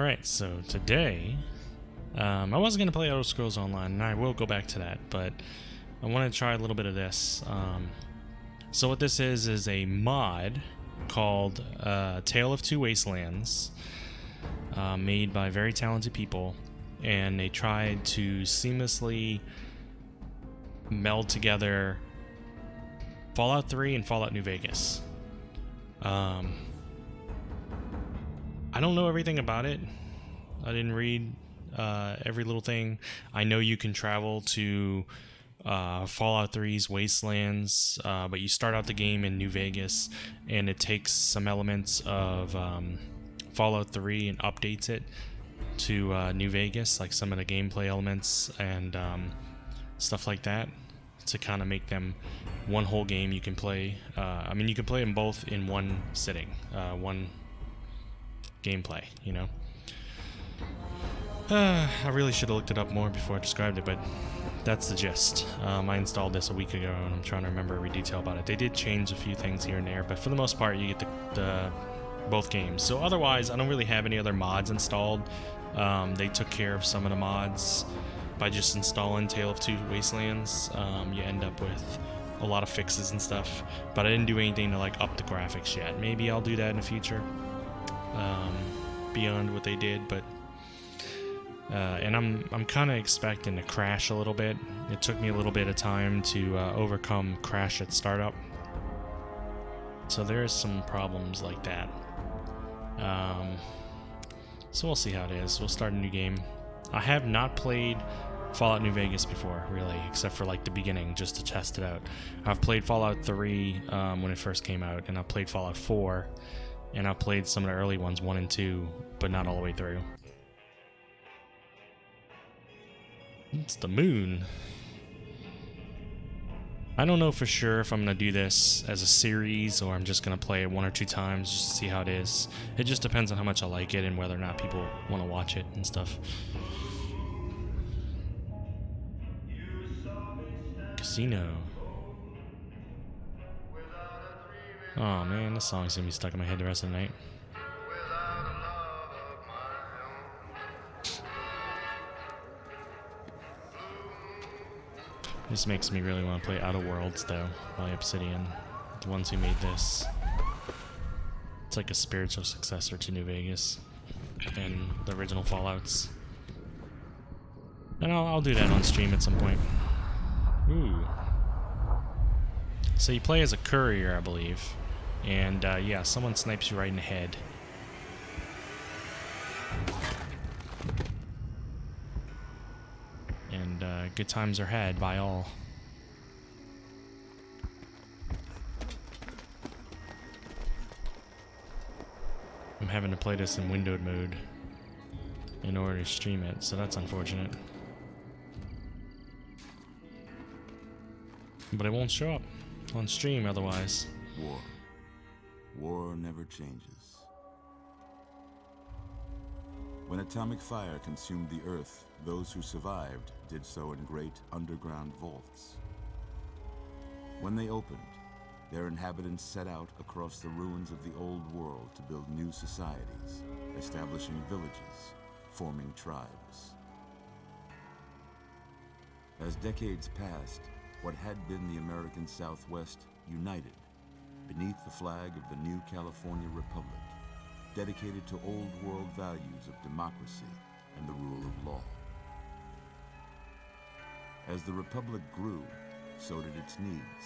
Alright, so today, I wasn't going to play Elder Scrolls Online, and I will go back to that, but I want to try a little bit of this. So what this is a mod called Tale of Two Wastelands, made by very talented people, and they tried to seamlessly meld together Fallout 3 and Fallout New Vegas. I don't know everything about it. I didn't read every little thing. I know you can travel to Fallout 3's Wastelands, but you start out the game in New Vegas, and it takes some elements of Fallout 3 and updates it to New Vegas, like some of the gameplay elements and stuff like that, to kind of make them one whole game you can play. I mean, you can play them both in one sitting, one gameplay, you know. I really should have looked it up more before I described it, but that's the gist. I installed this a week ago, and I'm trying to remember every detail about it. They did change a few things here and there, but for the most part, you get the both games. So otherwise, I don't really have any other mods installed. They took care of some of the mods by just installing Tale of Two Wastelands. You end up with a lot of fixes and stuff, but I didn't do anything to like up the graphics yet. Maybe I'll do that in the future, beyond what they did, but and I'm kind of expecting to crash a little bit. It took me a little bit of time to overcome crash at startup, so there's some problems like that. So we'll see how it is. We'll start a new game. I have not played Fallout New Vegas before, really, except for like the beginning, just to test it out. I've played Fallout 3 when it first came out, and I played Fallout 4, and I played some of the early ones, 1 and 2, but not all the way through. It's the moon. I don't know for sure if I'm going to do this as a series, or I'm just going to play it 1 or 2 times just to see how it is. It just depends on how much I like it and whether or not people want to watch it and stuff. Casino. Oh man, this song's going to be stuck in my head the rest of the night. This makes me really want to play Outer Worlds, though, by Obsidian, the ones who made this. It's like a spiritual successor to New Vegas and the original Fallouts. And I'll do that on stream at some point. Ooh. So you play as a courier, I believe. And yeah, someone snipes you right in the head. And good times are had by all. I'm having to play this in windowed mode in order to stream it, so that's unfortunate. But it won't show up on stream otherwise. War. War never changes. When atomic fire consumed the earth, those who survived did so in great underground vaults. When they opened, their inhabitants set out across the ruins of the old world to build new societies, establishing villages, forming tribes. As decades passed, what had been the American Southwest united beneath the flag of the new California Republic, dedicated to old world values of democracy and the rule of law. As the Republic grew, so did its needs.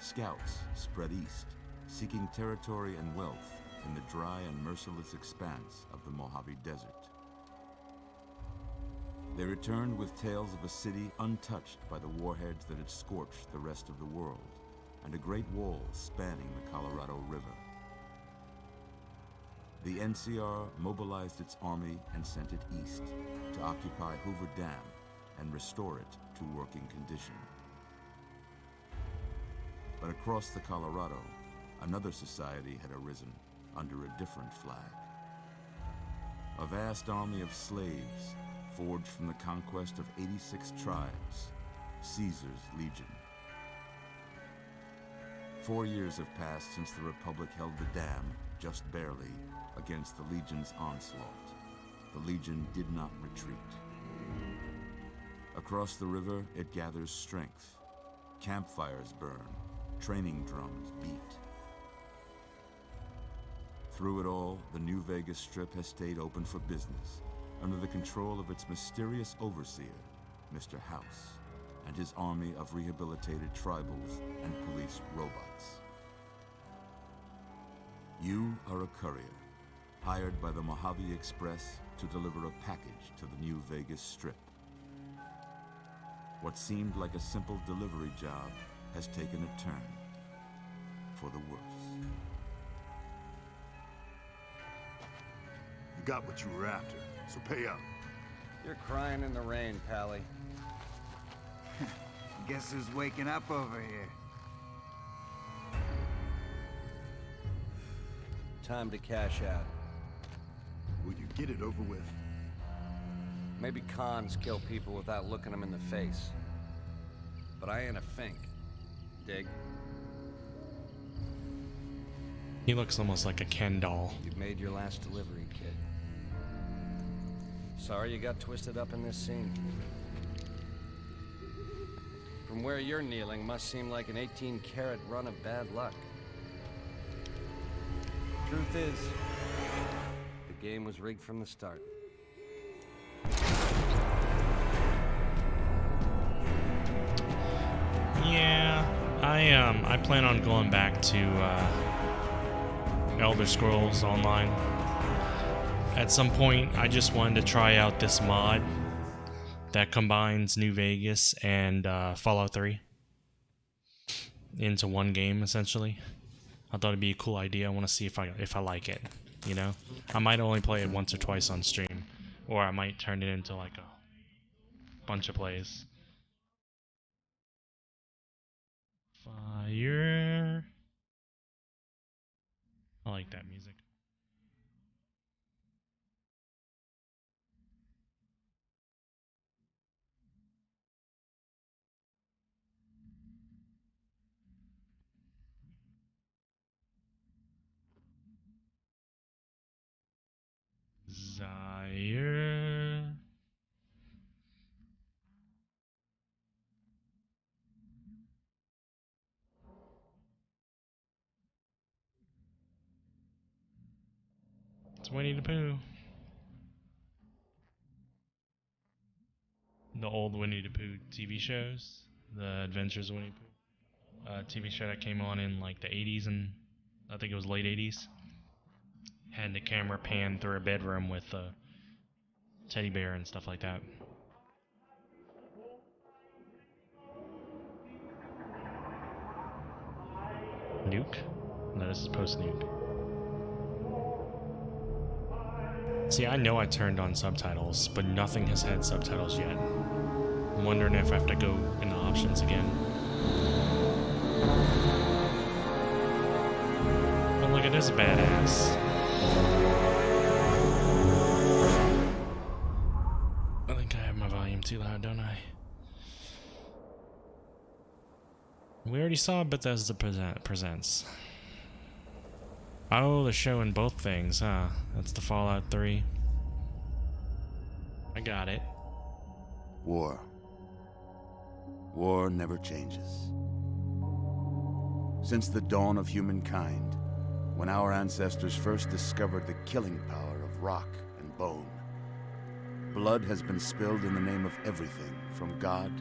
Scouts spread east, seeking territory and wealth in the dry and merciless expanse of the Mojave Desert. They returned with tales of a city untouched by the warheads that had scorched the rest of the world, and a great wall spanning the Colorado River. The NCR mobilized its army and sent it east to occupy Hoover Dam and restore it to working condition. But across the Colorado, another society had arisen under a different flag. A vast army of slaves forged from the conquest of 86 tribes, Caesar's Legion. 4 years have passed since the Republic held the dam, just barely, against the Legion's onslaught. the Legion did not retreat. Across the river, it gathers strength. Campfires burn, training drums beat. Through it all, the New Vegas Strip has stayed open for business, under the control of its mysterious overseer, Mr. House, and his army of rehabilitated tribals and police robots. You are a courier, hired by the Mojave Express to deliver a package to the New Vegas Strip. What seemed like a simple delivery job has taken a turn for the worse. You got what you were after, so pay up. You're crying in the rain, Pally. Guess who's waking up over here? Time to cash out. Will you get it over with? Maybe cons kill people without looking them in the face. But I ain't a fink. Dig? He looks almost like a Ken doll. You've made your last delivery, kid. Sorry you got twisted up in this scene. From where you're kneeling must seem like an 18-carat run of bad luck. Truth is, the game was rigged from the start. Yeah, I plan on going back to Elder Scrolls Online. At some point, I just wanted to try out this mod that combines New Vegas and Fallout 3 into one game, essentially. I thought it'd be a cool idea. I want to see if I like it, you know? I might only play it once or twice on stream, or I might turn it into like a bunch of plays. Fire. I like that music. Zaire. It's Winnie the Pooh. The old Winnie the Pooh TV shows. The Adventures of Winnie the Pooh. TV show that came on in like the 80s and I think it was late 80s. Had the camera pan through a bedroom with a teddy bear and stuff like that. Nuke? No, this is post-nuke. See, I know I turned on subtitles, but nothing has had subtitles yet. I'm wondering if I have to go in the options again. But look, it is a badass. I think I have my volume too loud, don't I? We already saw Bethesda Presents. Oh, they're showing both things, huh? That's the Fallout 3. I got it. War. War never changes. Since the dawn of humankind, when our ancestors first discovered the killing power of rock and bone, blood has been spilled in the name of everything from God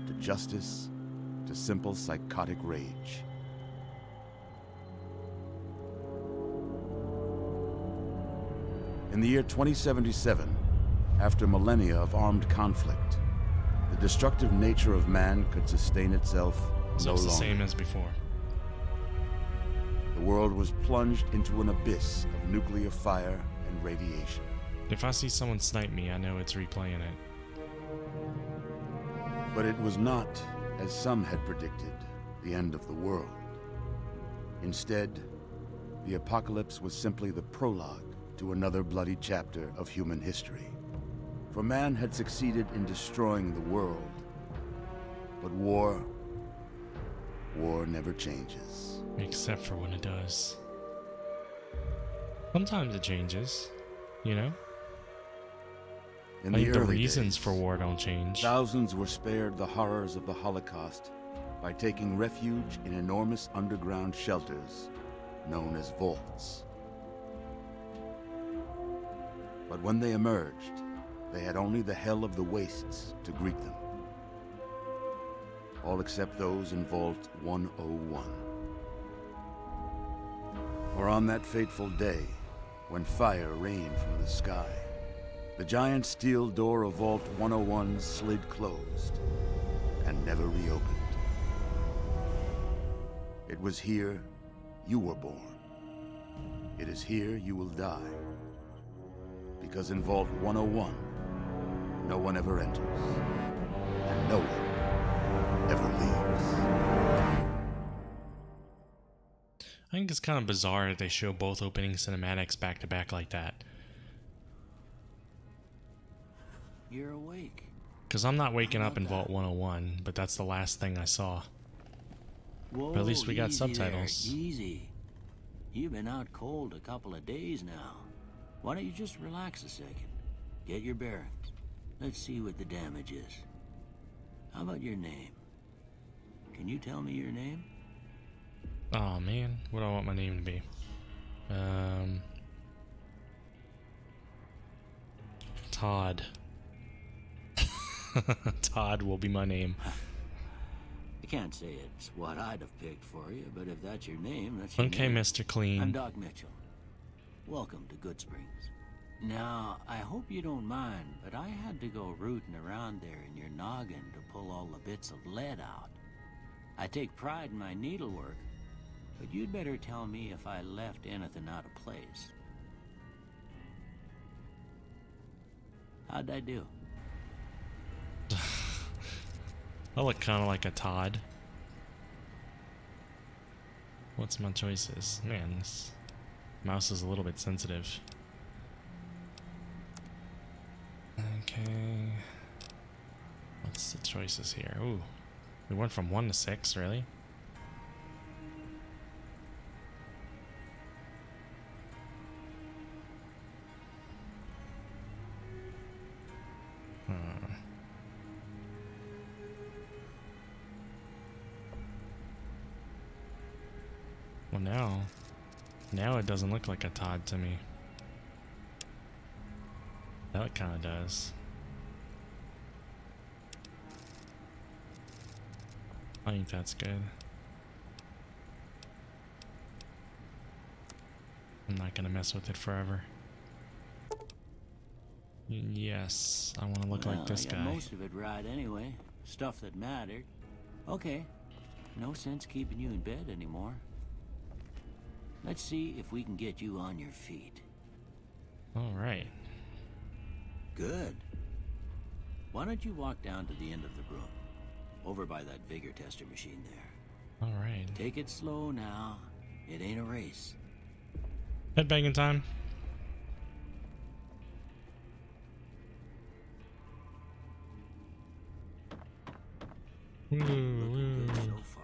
to justice to simple psychotic rage. In the year 2077, after millennia of armed conflict, the destructive nature of man could sustain itself So no it's the longer. same as before. The world was plunged into an abyss of nuclear fire and radiation. If I see someone snipe me, I know it's replaying it. But it was not, as some had predicted, the end of the world. Instead, the apocalypse was simply the prologue to another bloody chapter of human history. For man had succeeded in destroying the world. But war never changes. Except for when it does. Sometimes it changes, you know? In I think the early reasons days, for war don't change. thousands were spared the horrors of the Holocaust by taking refuge in enormous underground shelters known as vaults. But when they emerged, they had only the hell of the wastes to greet them. All except those in Vault 101. For on that fateful day, when fire rained from the sky, the giant steel door of Vault 101 slid closed and never reopened. It was here you were born. It is here you will die. Because in Vault 101, no one ever enters, and no one ever leaves. I think it's kind of bizarre that they show both opening cinematics back to back like that. You're awake. Because I'm not waking up in Vault 101, but that's the last thing I saw. Whoa, But at least we got easy subtitles. There, easy. You've been out cold a couple of days now. Why don't you just relax a second? Get your bearings. Let's see what the damage is. How about your name? Can you tell me your name? Oh man, what do I want my name to be? Todd. Todd will be my name. I can't say it's what I'd have picked for you, but if that's your name, that's Okay, your name. Mr. I'm Clean. Doc Mitchell. Welcome to Good Springs. Now, I hope you don't mind, but I had to go rooting around there in your noggin to pull all the bits of lead out. I take pride in my needlework, but you'd better tell me if I left anything out of place. How'd I do? I look kind of like a Todd. What's my choices? Man, this mouse is a little bit sensitive. Okay. What's the choices here? Ooh. We went from 1 to 6, really? Well, now it doesn't look like a Todd to me. That it kind of does. I think that's good. I'm not gonna mess with it forever. Yes, I want to look like this I got guy. most of it right anyway. Stuff that mattered. Okay. No sense keeping you in bed anymore. Let's see if we can get you on your feet. All right. Good. Why don't you walk down to the end of the room? Over by that vigor tester machine there. All right. Take it slow now. It ain't a race. Headbanging time. Looking good so far.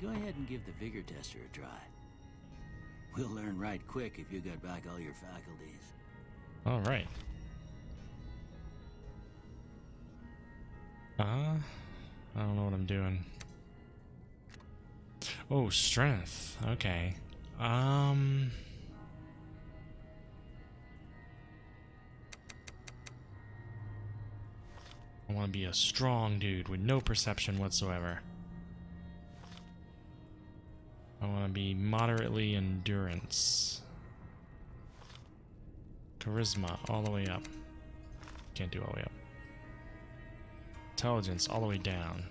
Go ahead and give the vigor tester a try. We'll learn right quick if you got back all your faculties. All right. I don't know what I'm doing. Oh, strength. Okay. I want to be a strong dude with no perception whatsoever. I want to be moderately endurance. Charisma all the way up. Can't do all the way up. Intelligence all the way down.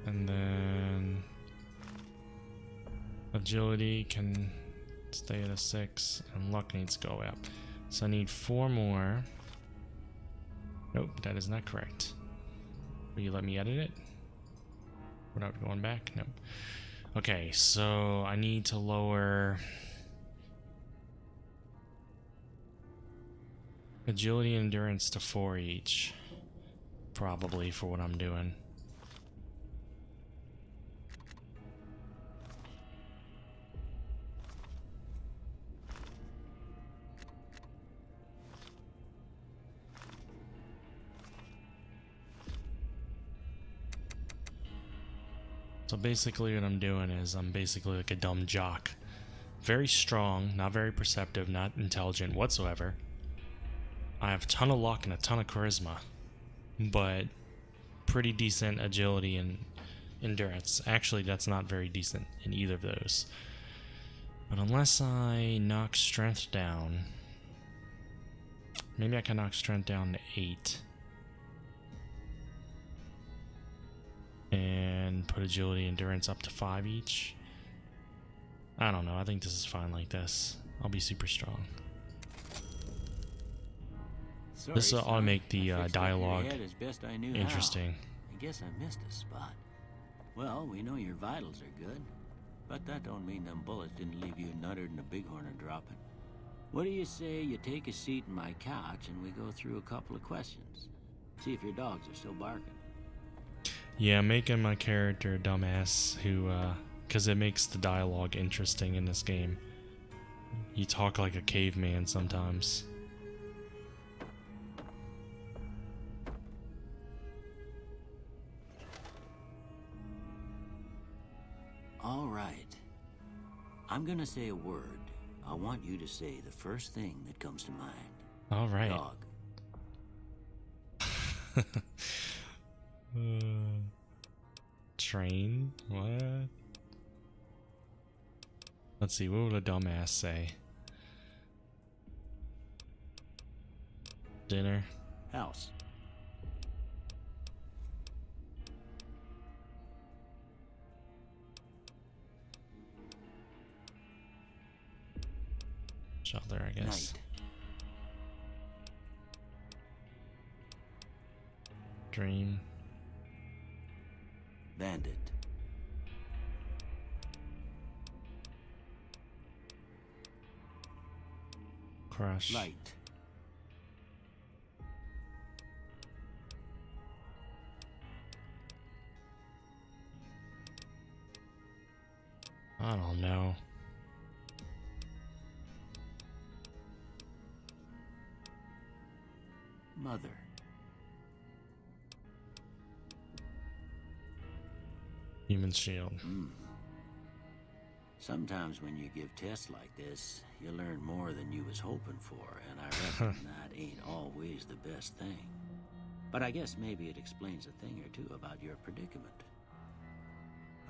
And then agility can stay at a 6, and luck needs to go up. So I need 4 more. Nope, that is not correct. Will you let me edit it? Without going back? Nope. Okay, so I need to lower agility and endurance to 4 each. Probably for what I'm doing. So basically what I'm doing is I'm basically like a dumb jock. Very strong, not very perceptive, not intelligent whatsoever. I have a ton of luck and a ton of charisma, but pretty decent agility and endurance. Actually, that's not very decent in either of those. But unless I knock strength down, maybe I can knock strength down to 8. And put agility and endurance up to 5 each. I don't know. I think this is fine like this. I'll be super strong. This ought to make the dialogue interesting. I guess I missed a spot. Well, we know your vitals are good, but that don't mean them bullets didn't leave you nuttered and a bighorn dropping. What do you say you take a seat in my couch and we go through a couple of questions? See if your dogs are still barking. Yeah, making my character a dumbass who, because it makes the dialogue interesting in this game. You talk like a caveman sometimes. All right. I'm gonna say a word. I want you to say the first thing that comes to mind. All right. Dog. Train? What? Let's see, what would a dumbass say? Dinner? House. Shelter, I guess. Night. Dream. Bandit. Crush. Light. I don't know. Mother. Human shield. Sometimes when you give tests like this, you learn more than you was hoping for, and I reckon that ain't always the best thing. But I guess maybe it explains a thing or two about your predicament.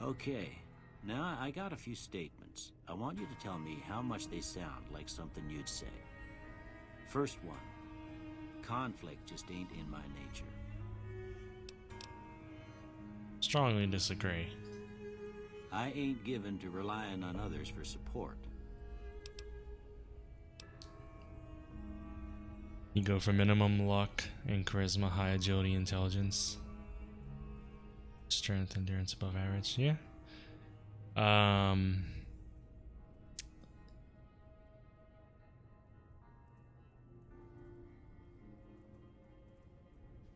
Okay, now I got a few statements. I want you to tell me how much they sound like something you'd say. First one, conflict just ain't in my nature. Strongly disagree. I ain't given to relying on others for support. You go for minimum luck and charisma, high agility, intelligence. Strength, endurance above average. Yeah.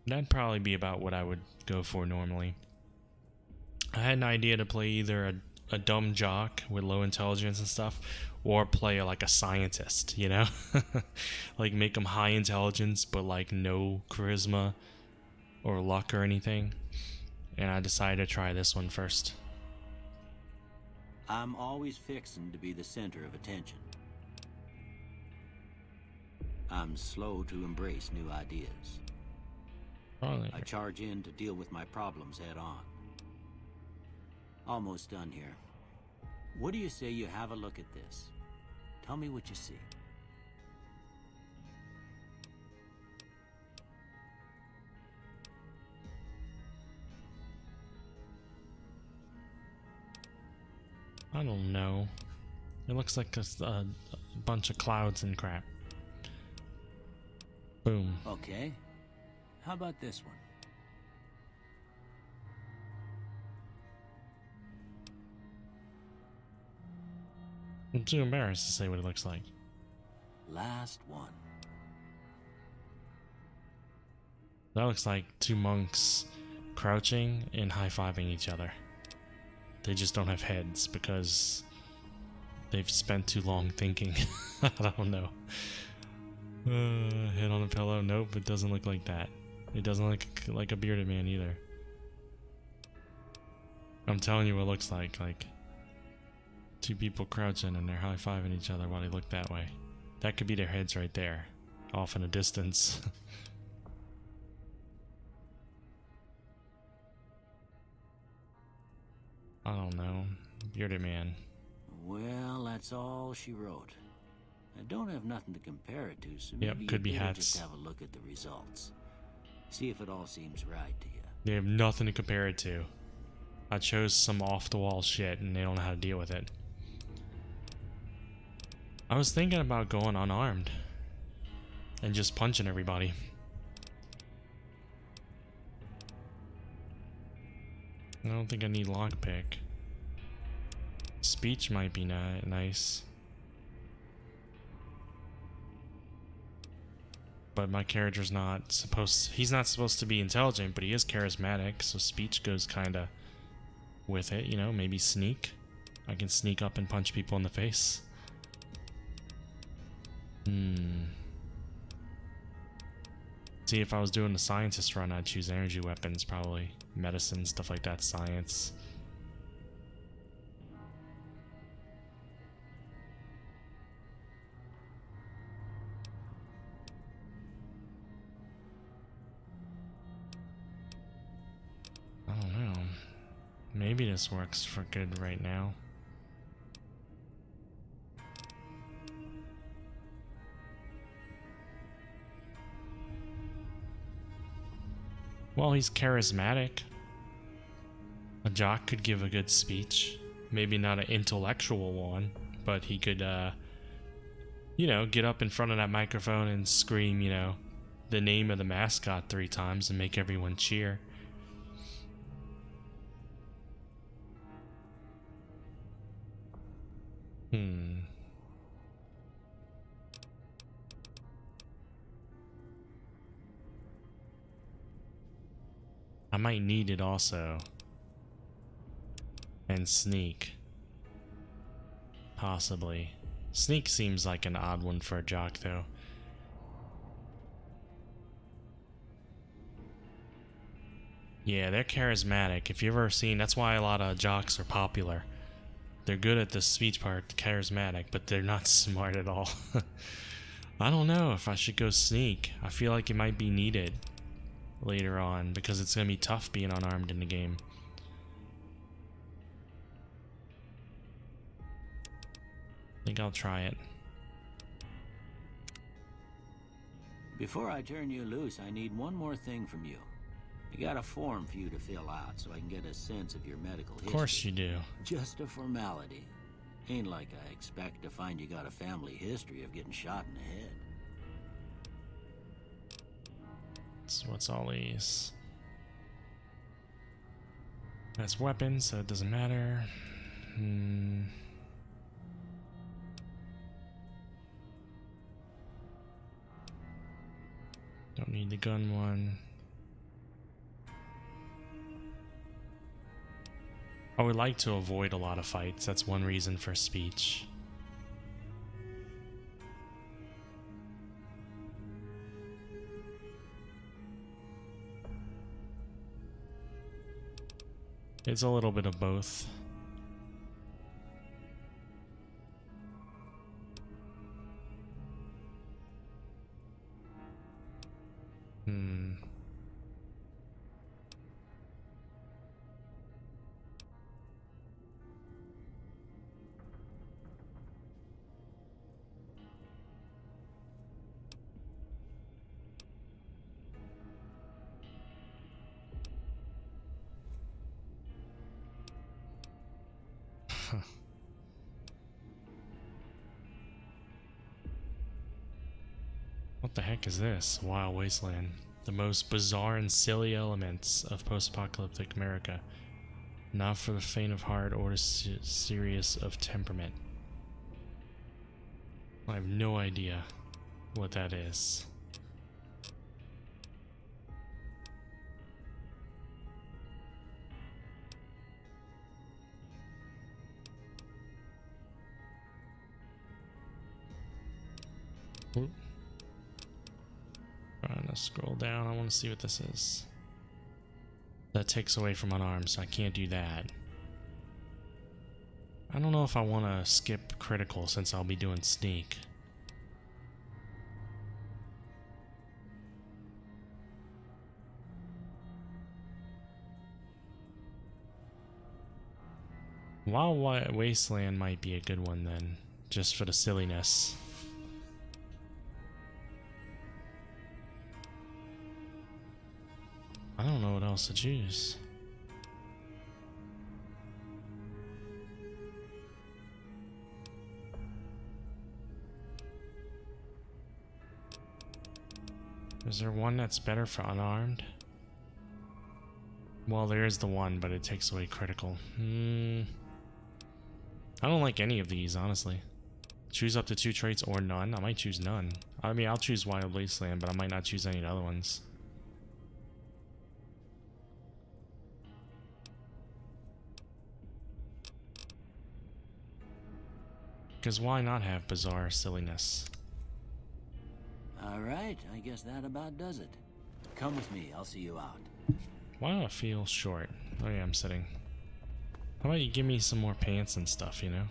That'd probably be about what I would go for normally. I had an idea to play either a dumb jock with low intelligence and stuff, or play like a scientist, you know? Like make them high intelligence, but like no charisma or luck or anything. And I decided to try this one first. I'm always fixing to be the center of attention. I'm slow to embrace new ideas. Probably. I charge in to deal with my problems head on. Almost done here. What do you say you have a look at this? Tell me what you see. I don't know. It looks like a bunch of clouds and crap. Boom. Okay. How about this one? I'm too embarrassed to say what it looks like. Last one. That looks like two monks crouching and high-fiving each other. They just don't have heads because they've spent too long thinking. I don't know. Head on a pillow? Nope, it doesn't look like that. It doesn't look like a bearded man either. I'm telling you what it looks like two people crouching and they're high-fiving each other while they look that way. That could be their heads right there, off in a distance. I don't know. Bearded man. Well, that's all she wrote. I don't have nothing to compare it to, so Yep, maybe could be you better hats. just have a look at the results. See if it all seems right to you. They have nothing to compare it to. I chose some off-the-wall shit and they don't know how to deal with it. I was thinking about going unarmed and just punching everybody. I don't think I need lockpick. Speech might be nice. But my character's not supposed... He's not supposed to be intelligent, but he is charismatic, so speech goes kinda with it, you know, maybe sneak. I can sneak up and punch people in the face. See, if I was doing the scientist run, I'd choose energy weapons, probably. Medicine, stuff like that, science. I don't know. Maybe this works for good right now. Well, he's charismatic. A jock could give a good speech. Maybe not an intellectual one, but he could, you know, get up in front of that microphone and scream, you know, the name of the mascot 3 times and make everyone cheer. I might need it also. And sneak. Possibly. Sneak seems like an odd one for a jock, though. Yeah, they're charismatic. If you've ever seen, that's why a lot of jocks are popular. They're good at the speech part, charismatic, but they're not smart at all. I don't know if I should go sneak. I feel like it might be needed later on because it's gonna be tough being unarmed in the game. I think I'll try it. Before I turn you loose, I need one more thing from you. I got a form for you to fill out so I can get a sense of your medical history. Of course you do. Just a formality. Ain't like I expect to find you got a family history of getting shot in the head. So what's all these? That's weapons, so it doesn't matter. Don't need the gun one. I would like to avoid a lot of fights. That's one reason for speech. It's a little bit of both. What the heck is this? Wild Wasteland. The most bizarre and silly elements of post-apocalyptic America. Not for the faint of heart or the serious of temperament. I have no idea what that is. Oop. Trying to scroll down. I want to see what this is. That takes away from unarmed, so I can't do that. I don't know if I want to skip critical since I'll be doing sneak. Wild Wasteland might be a good one then, just for the silliness. I don't know what else to choose. Is there one that's better for unarmed? Well, there is the one, but it takes away critical. I don't like any of these, honestly. Choose up to 2 traits or none. I might choose none. I mean, I'll choose Wild Wasteland, but I might not choose any of the other ones. Because why not have bizarre silliness? Alright, I guess that about does it. Come with me, I'll see you out. Why do I feel short? Oh yeah, I'm sitting. How about you give me some more pants and stuff, you know?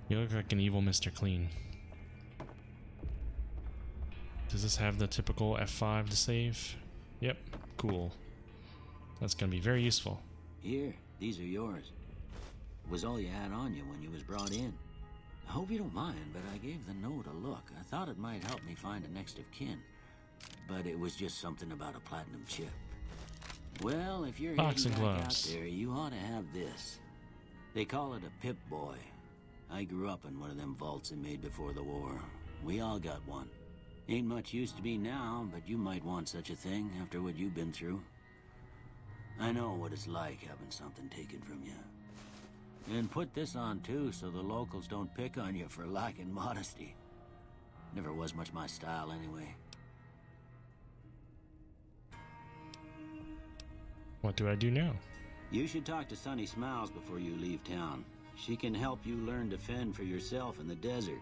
You look like an evil Mr. Clean. Does this have the typical F5 to save? Yep, cool. That's gonna be very useful. Here, these are yours. Was all you had on you when you was brought in. I hope you don't mind, but I gave the note a look. I thought it might help me find a next of kin. But it was just something about a platinum chip. Well, if you're Boxing heading back gloves. out there, you ought to have this. They call it a Pip-Boy. I grew up in one of them vaults they made before the war. We all got one. Ain't much use to be now, but you might want such a thing after what you've been through. I know what it's like having something taken from you. And put this on too, so the locals don't pick on you for lacking modesty. Never was much my style anyway. What do I do now? You should talk to Sunny Smiles before you leave town. She can help you learn to fend for yourself in the desert.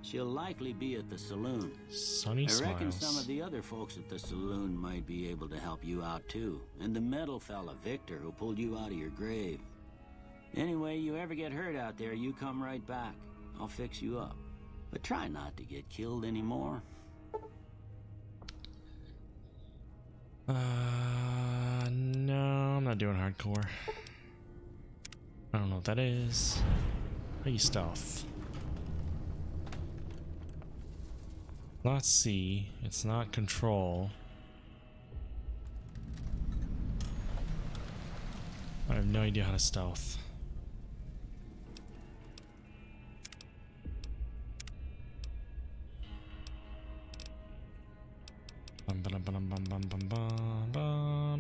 She'll likely be at the saloon. Sunny I reckon Smiles. some of the other folks at the saloon might be able to help you out too. And the metal fella, Victor, who pulled you out of your grave. Anyway, you ever get hurt out there, you come right back. I'll fix you up. But try not to get killed anymore. No, I'm not doing hardcore. I don't know what that is. How you stealth? Not C. It's not control. I have no idea how to stealth.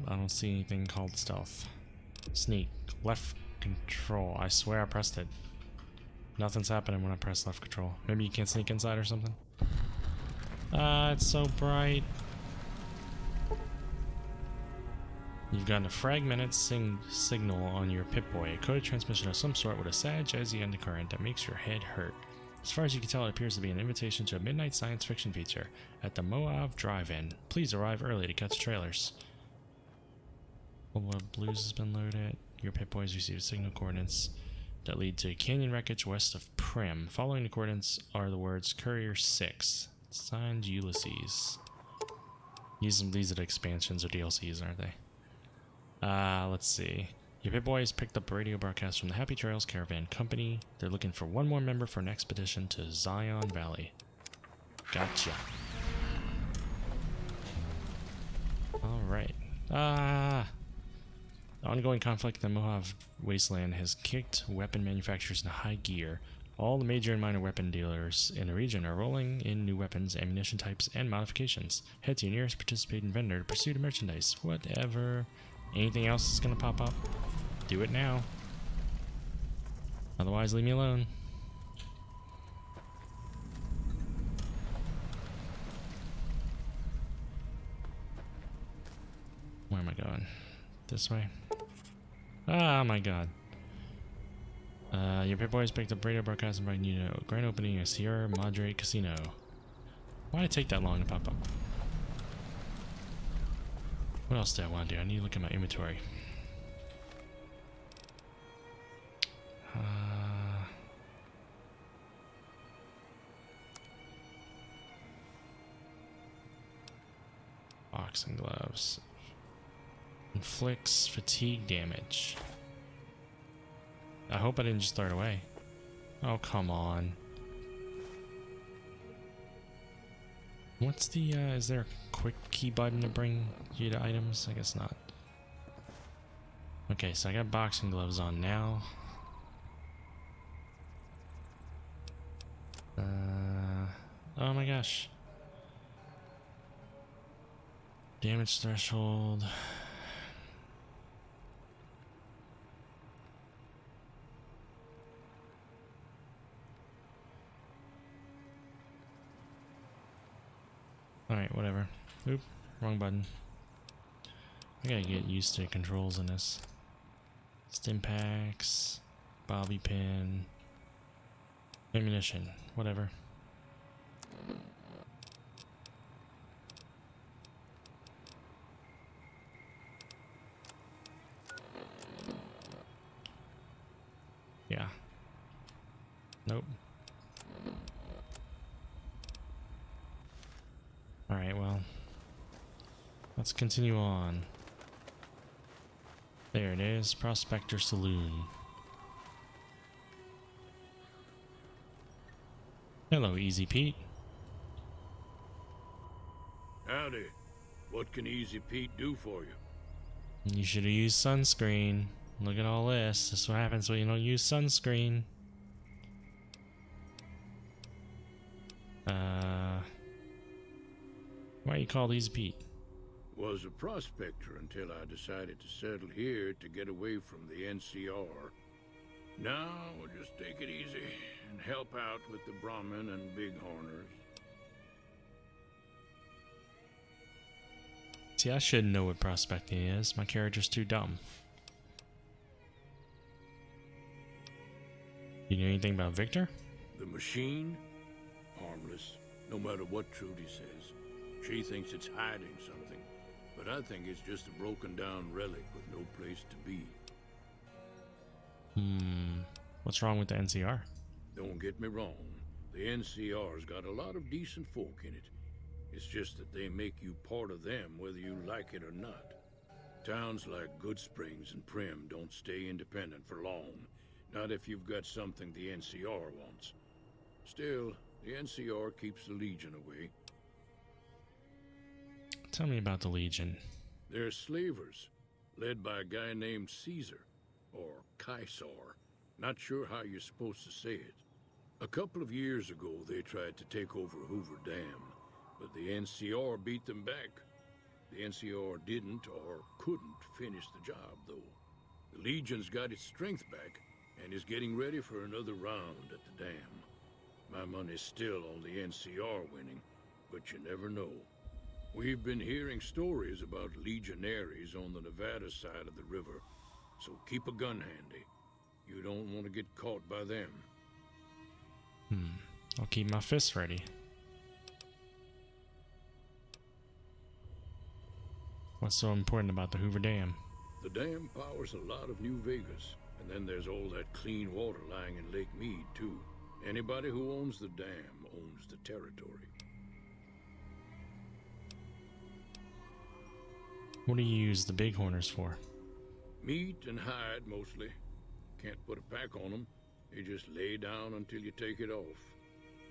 I don't see anything called stealth. Sneak. Left control. I swear I pressed it. Nothing's happening when I press left control. Maybe you can't sneak inside or something? It's so bright. You've gotten a fragmented signal on your Pip-Boy, a coded transmission of some sort with a sad jazzy undercurrent that makes your head hurt. As far as you can tell, it appears to be an invitation to a midnight science fiction feature at the Moab Drive-In. Please arrive early to catch trailers. What blues has been loaded. Your Pip-Boys receive signal coordinates that lead to canyon wreckage west of Prim. Following the coordinates are the words Courier 6. Signed Ulysses. These are the expansions or DLCs, aren't they? Let's see. Your Pip-Boys picked up a radio broadcast from the Happy Trails Caravan Company. They're looking for one more member for an expedition to Zion Valley. Gotcha. Alright. The ongoing conflict in the Moab Wasteland has kicked weapon manufacturers into high gear. All the major and minor weapon dealers in the region are rolling in new weapons, ammunition types, and modifications. Head to your nearest participating vendor to pursue the merchandise. Whatever. Anything else that's gonna pop up? Do it now. Otherwise, leave me alone. Where am I going? This way? Oh my god. Your Pip-Boys picked up radio broadcast inviting you to a grand opening at Sierra Madre Casino. Why did it take that long to pop up? What else do I want to do? I need to look at my inventory. boxing gloves. Inflicts fatigue damage. I hope I didn't just throw it away. Oh, come on. What's the, is there a quick key button to bring you to items? I guess not. Okay, so I got boxing gloves on now. Oh my gosh. Damage threshold. Alright, whatever. Oop, wrong button. I gotta get used to controls in this. Stim packs, bobby pin, ammunition, whatever. Yeah. Nope. Alright, well. Let's continue on. There it is, Prospector Saloon. Hello, Easy Pete. Howdy. What can Easy Pete do for you? You should have used sunscreen. Look at all this. This is what happens when you don't use sunscreen. Why you call Easy Pete? Was a prospector until I decided to settle here to get away from the NCR. Now we'll just take it easy and help out with the Brahmin and Bighorners. See, I should know what prospecting is. My character's too dumb. You know anything about Victor? The machine? Harmless, no matter what Trudy says. She thinks it's hiding something, but I think it's just a broken down relic with no place to be. What's wrong with the NCR? Don't get me wrong, the NCR's got a lot of decent folk in it. It's just that they make you part of them whether you like it or not. Towns like Good Springs and Prim don't stay independent for long, not if you've got something the NCR wants. Still, the NCR keeps the Legion away. Tell me about the Legion. They're slavers, led by a guy named Caesar, or Caesar. Not sure how you're supposed to say it. A couple of years ago, they tried to take over Hoover Dam, but the NCR beat them back. The NCR didn't or couldn't finish the job, though. The Legion's got its strength back and is getting ready for another round at the dam. My money's still on the NCR winning, but you never know. We've been hearing stories about legionaries on the Nevada side of the river, so keep a gun handy. You don't want to get caught by them. I'll keep my fists ready. What's so important about the Hoover Dam? The dam powers a lot of New Vegas, and then there's all that clean water lying in Lake Mead, too. Anybody who owns the dam owns the territory. What do you use the Bighorners for? Meat and hide, mostly. Can't put a pack on them. They just lay down until you take it off.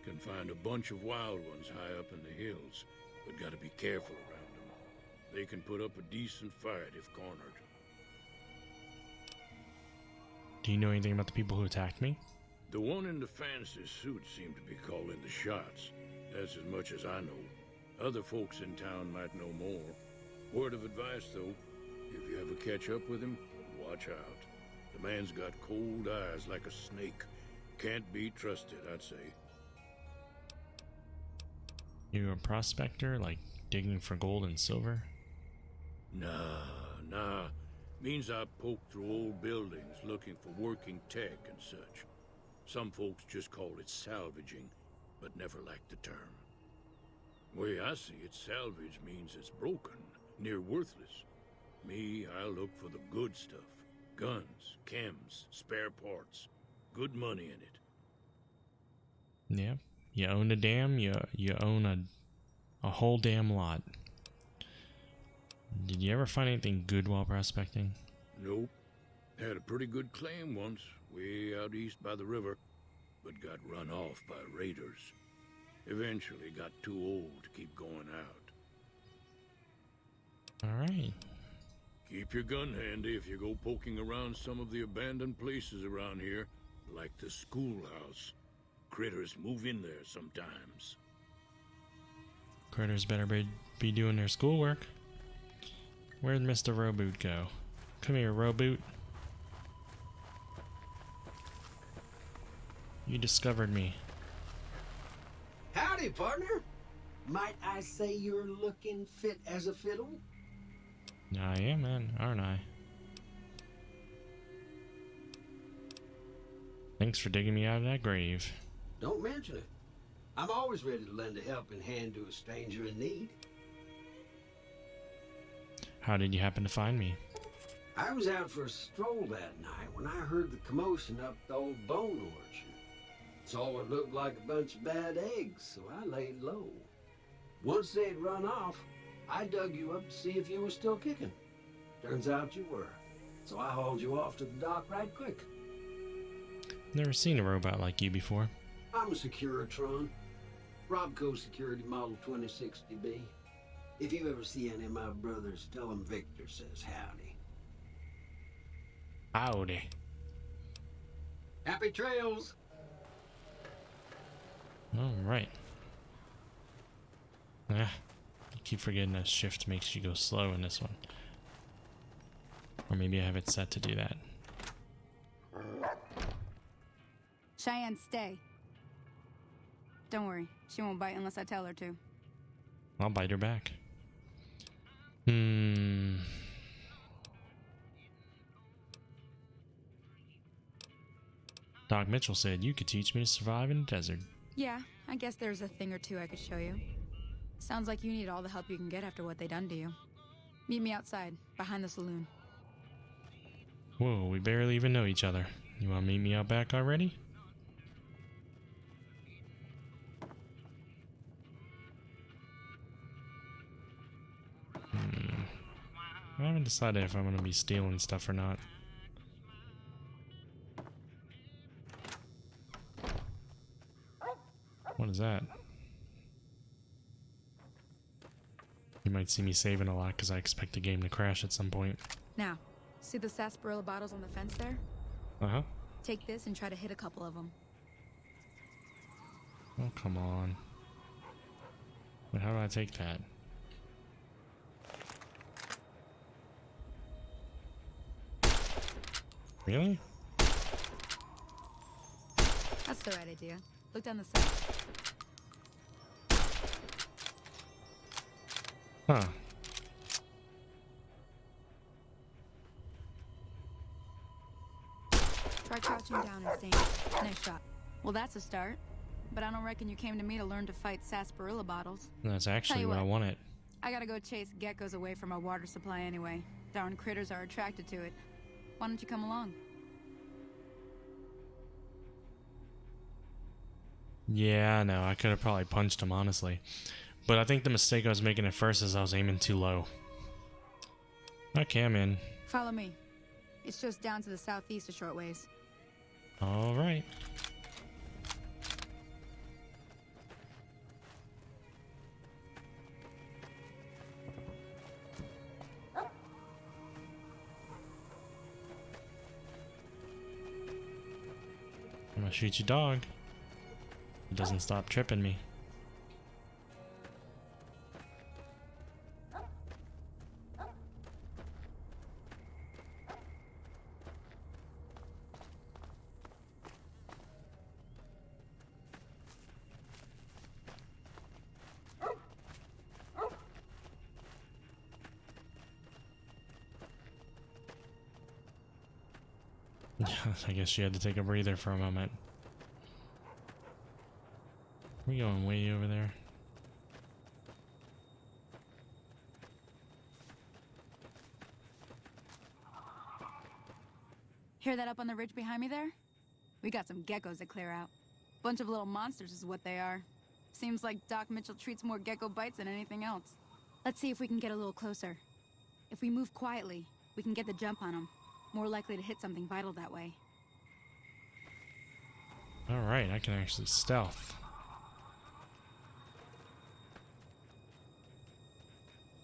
Can find a bunch of wild ones high up in the hills, but gotta be careful around them. They can put up a decent fight if cornered. Do you know anything about the people who attacked me? The one in the fancy suit seemed to be calling the shots. That's as much as I know. Other folks in town might know more. Word of advice, though, if you ever catch up with him, watch out. The man's got cold eyes like a snake. Can't be trusted, I'd say. You a prospector, like digging for gold and silver? Nah. Means I poke through old buildings looking for working tech and such. Some folks just call it salvaging, but never liked the term. Way I see it, salvage means it's broken, near worthless. Me, I look for the good stuff. Guns, chems, spare parts. Good money in it. Yeah. You own a dam, you own a whole damn lot. Did you ever find anything good while prospecting? Nope. Had a pretty good claim once, way out east by the river, but got run off by raiders. Eventually got too old to keep going out. Alright. Keep your gun handy if you go poking around some of the abandoned places around here, like the schoolhouse. Critters move in there sometimes. Critters better be doing their schoolwork. Where'd Mr. Roboot go? Come here, Roboot. You discovered me. Howdy, partner. Might I say you're looking fit as a fiddle? I am, man, aren't I? Thanks for digging me out of that grave. Don't mention it. I'm always ready to lend a helping hand to a stranger in need. How did you happen to find me? I was out for a stroll that night when I heard the commotion up the old bone orchard. Saw what looked like a bunch of bad eggs, so I laid low. Once they'd run off, I dug you up to see if you were still kicking. Turns out you were, so I hauled you off to the dock right quick. Never seen a robot like you before. I'm a Securitron. Robco Security Model 2060B. If you ever see any of my brothers, tell them Victor says howdy. Howdy. Happy trails! Alright. I keep forgetting that shift makes you go slow in this one. Or maybe I have it set to do that. Cheyenne, stay. Don't worry, she won't bite unless I tell her to. I'll bite her back. Doc Mitchell said you could teach me to survive in the desert. Yeah, I guess there's a thing or two I could show you. Sounds like you need all the help you can get after what they done to you. Meet me outside, behind the saloon. Whoa, we barely even know each other. You want to meet me out back already? I haven't decided if I'm going to be stealing stuff or not. What is that? You might see me saving a lot because I expect the game to crash at some point. Now, see the sarsaparilla bottles on the fence there? Uh-huh. Take this and try to hit a couple of them. Oh, come on. Wait, how do I take that? Really? That's the right idea. Look down the side. Huh. Try crouching down and staying. Nice shot. Well, that's a start. But I don't reckon you came to me to learn to fight sarsaparilla bottles. That's actually what I wanted. I gotta go chase geckos away from our water supply anyway. Darn critters are attracted to it. Why don't you come along? Yeah, I know. I could have probably punched him, honestly. But I think the mistake I was making at first is I was aiming too low. Okay, I'm in. Follow me. It's just down to the southeast a short ways. Alright. I'm gonna shoot your dog. It doesn't stop tripping me. I guess she had to take a breather for a moment. We going way over there. Hear that up on the ridge behind me there? We got some geckos to clear out. Bunch of little monsters is what they are. Seems like Doc Mitchell treats more gecko bites than anything else. Let's see if we can get a little closer. If we move quietly, we can get the jump on them. More likely to hit something vital that way. Alright, I can actually stealth.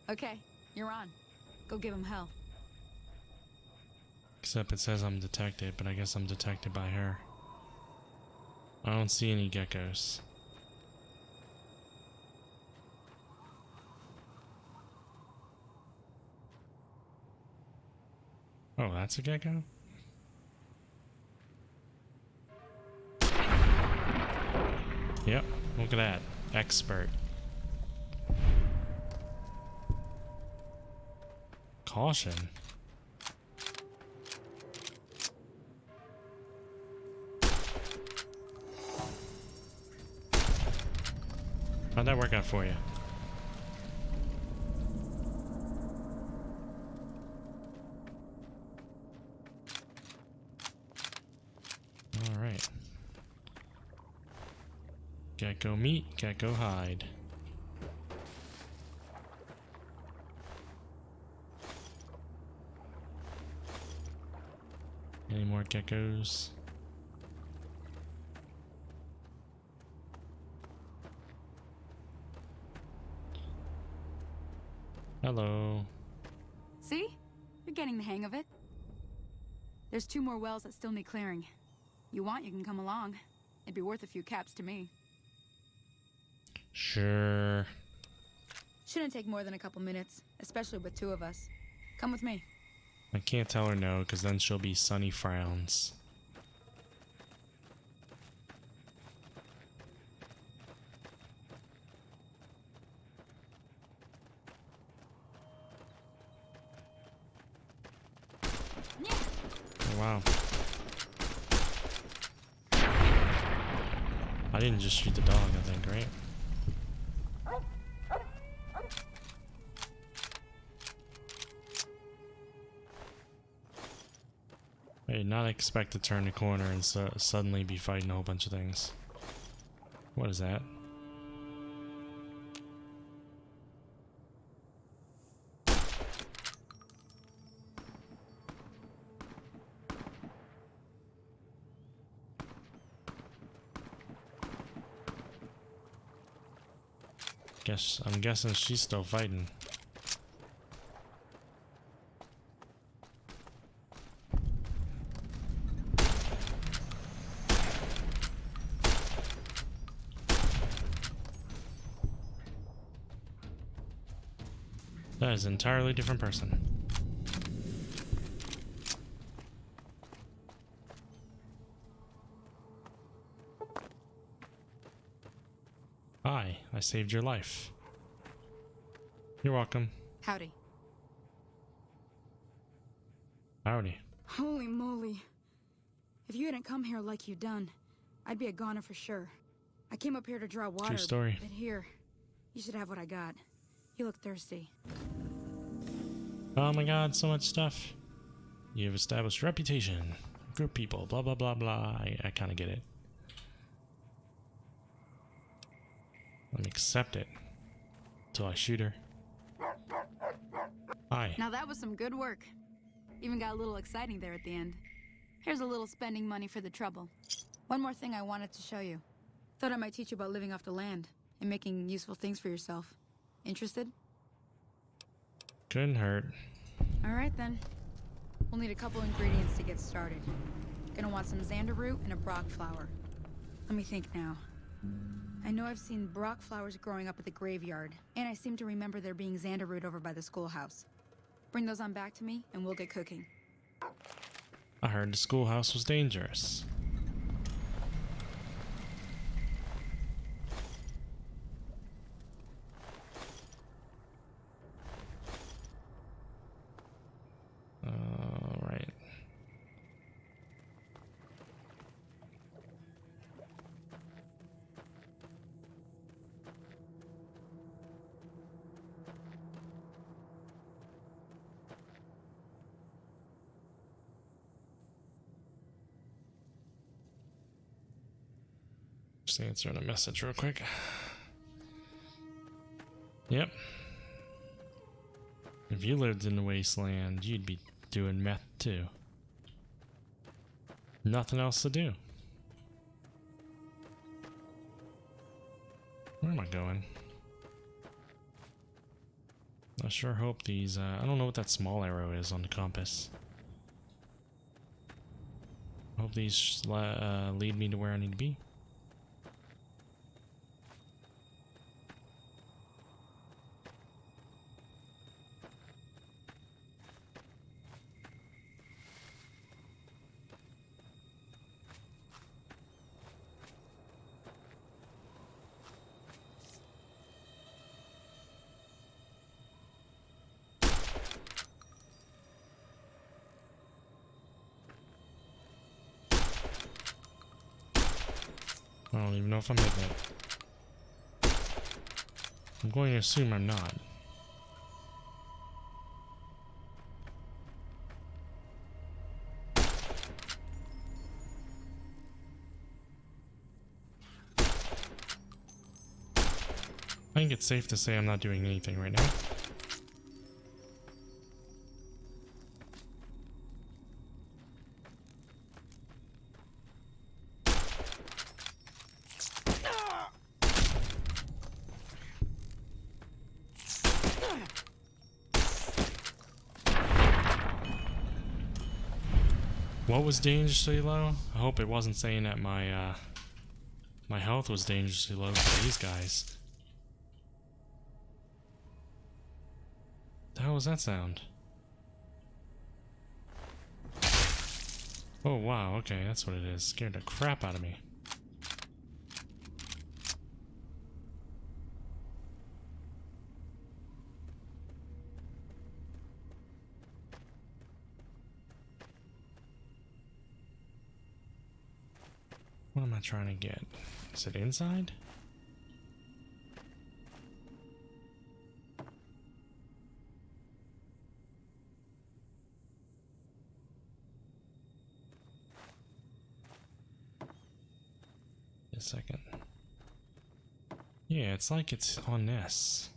Okay, you're on. Go give him hell. Except it says I'm detected, but I guess I'm detected by her. I don't see any geckos. Oh, that's a gecko? Yep, look at that. Expert. Caution. How'd that work out for you? Alright. Gecko meat, gecko hide. Any more geckos? Hello. See? You're getting the hang of it. There's 2 more wells that still need clearing. You want, you can come along. It'd be worth a few caps to me. Sure. Shouldn't take more than a couple minutes, especially with 2 of us. Come with me. I can't tell her no, because then she'll be sunny frowns. Oh, wow. I didn't just shoot the dog, I think, right? I did not expect to turn the corner and suddenly be fighting a whole bunch of things. What is that? I'm guessing she's still fighting. That is an entirely different person. Hi, I saved your life. You're welcome. Howdy. Howdy. Holy moly. If you hadn't come here like you done, I'd be a goner for sure. I came up here to draw water. True story. But here, you should have what I got. You look thirsty. Oh my god, so much stuff. You've established reputation. Group people, blah blah blah blah. I kind of get it. Let me accept it. Till I shoot her. Hi. Now that was some good work. Even got a little exciting there at the end. Here's a little spending money for the trouble. One more thing I wanted to show you. Thought I might teach you about living off the land and making useful things for yourself. Interested? Couldn't hurt. Alright then. We'll need a couple ingredients to get started. Gonna want some xander root and a brock flower. Let me think now. I know I've seen brock flowers growing up at the graveyard, and I seem to remember there being xander root over by the schoolhouse. Bring those on back to me, and we'll get cooking. I heard the schoolhouse was dangerous. Right. Just answering a message real quick. Yep. If you lived in the wasteland, you'd be doing meth too. Nothing else to do. Where am I going? I sure hope these, I don't know what that small arrow is on the compass. I hope these lead me to where I need to be. I don't even know if I'm hitting it. I'm going to assume I'm not. I think it's safe to say I'm not doing anything right now. What was dangerously low? I hope it wasn't saying that my my health was dangerously low for these guys. The hell was that sound? Oh wow, okay, that's what it is. Scared the crap out of me. What am I trying to get? Is it inside? A second. Yeah, it's like it's on this.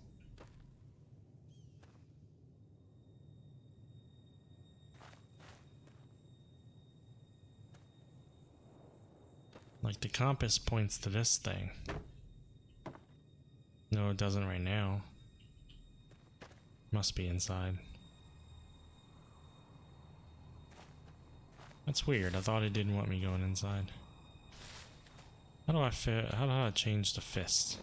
Like the compass points to this thing. No, it doesn't right now. Must be inside. That's weird. I thought it didn't want me going inside. How do I change the fist?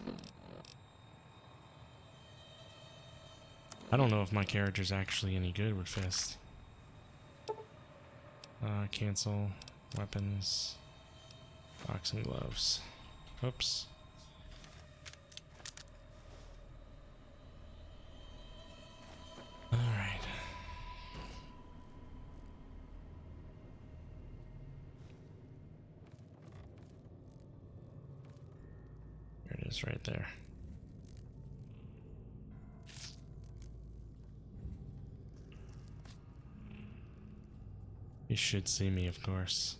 I don't know if my character's actually any good with fist. Cancel. Weapons. Boxing gloves. Oops. Alright. There it is right there. You should see me, of course.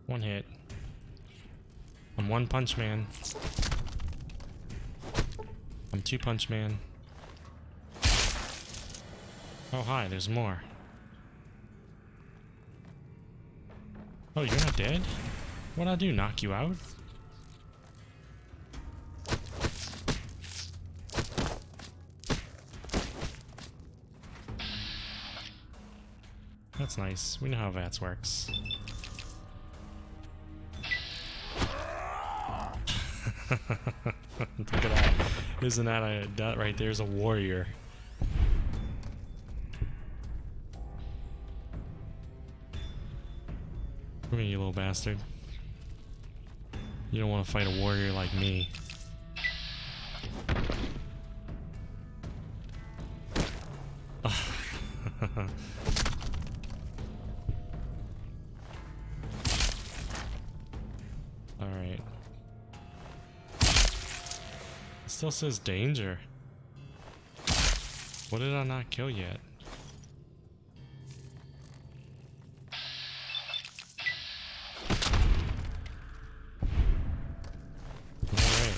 One hit. I'm one punch man. I'm two punch man. Oh hi, there's more. Oh, you're not dead? What'd I do, knock you out? That's nice. We know how VATS works. Look at that. Isn't that right there's a warrior. Come here, you little bastard. You don't want to fight a warrior like me. Alright. It still says danger. What did I not kill yet? Alright.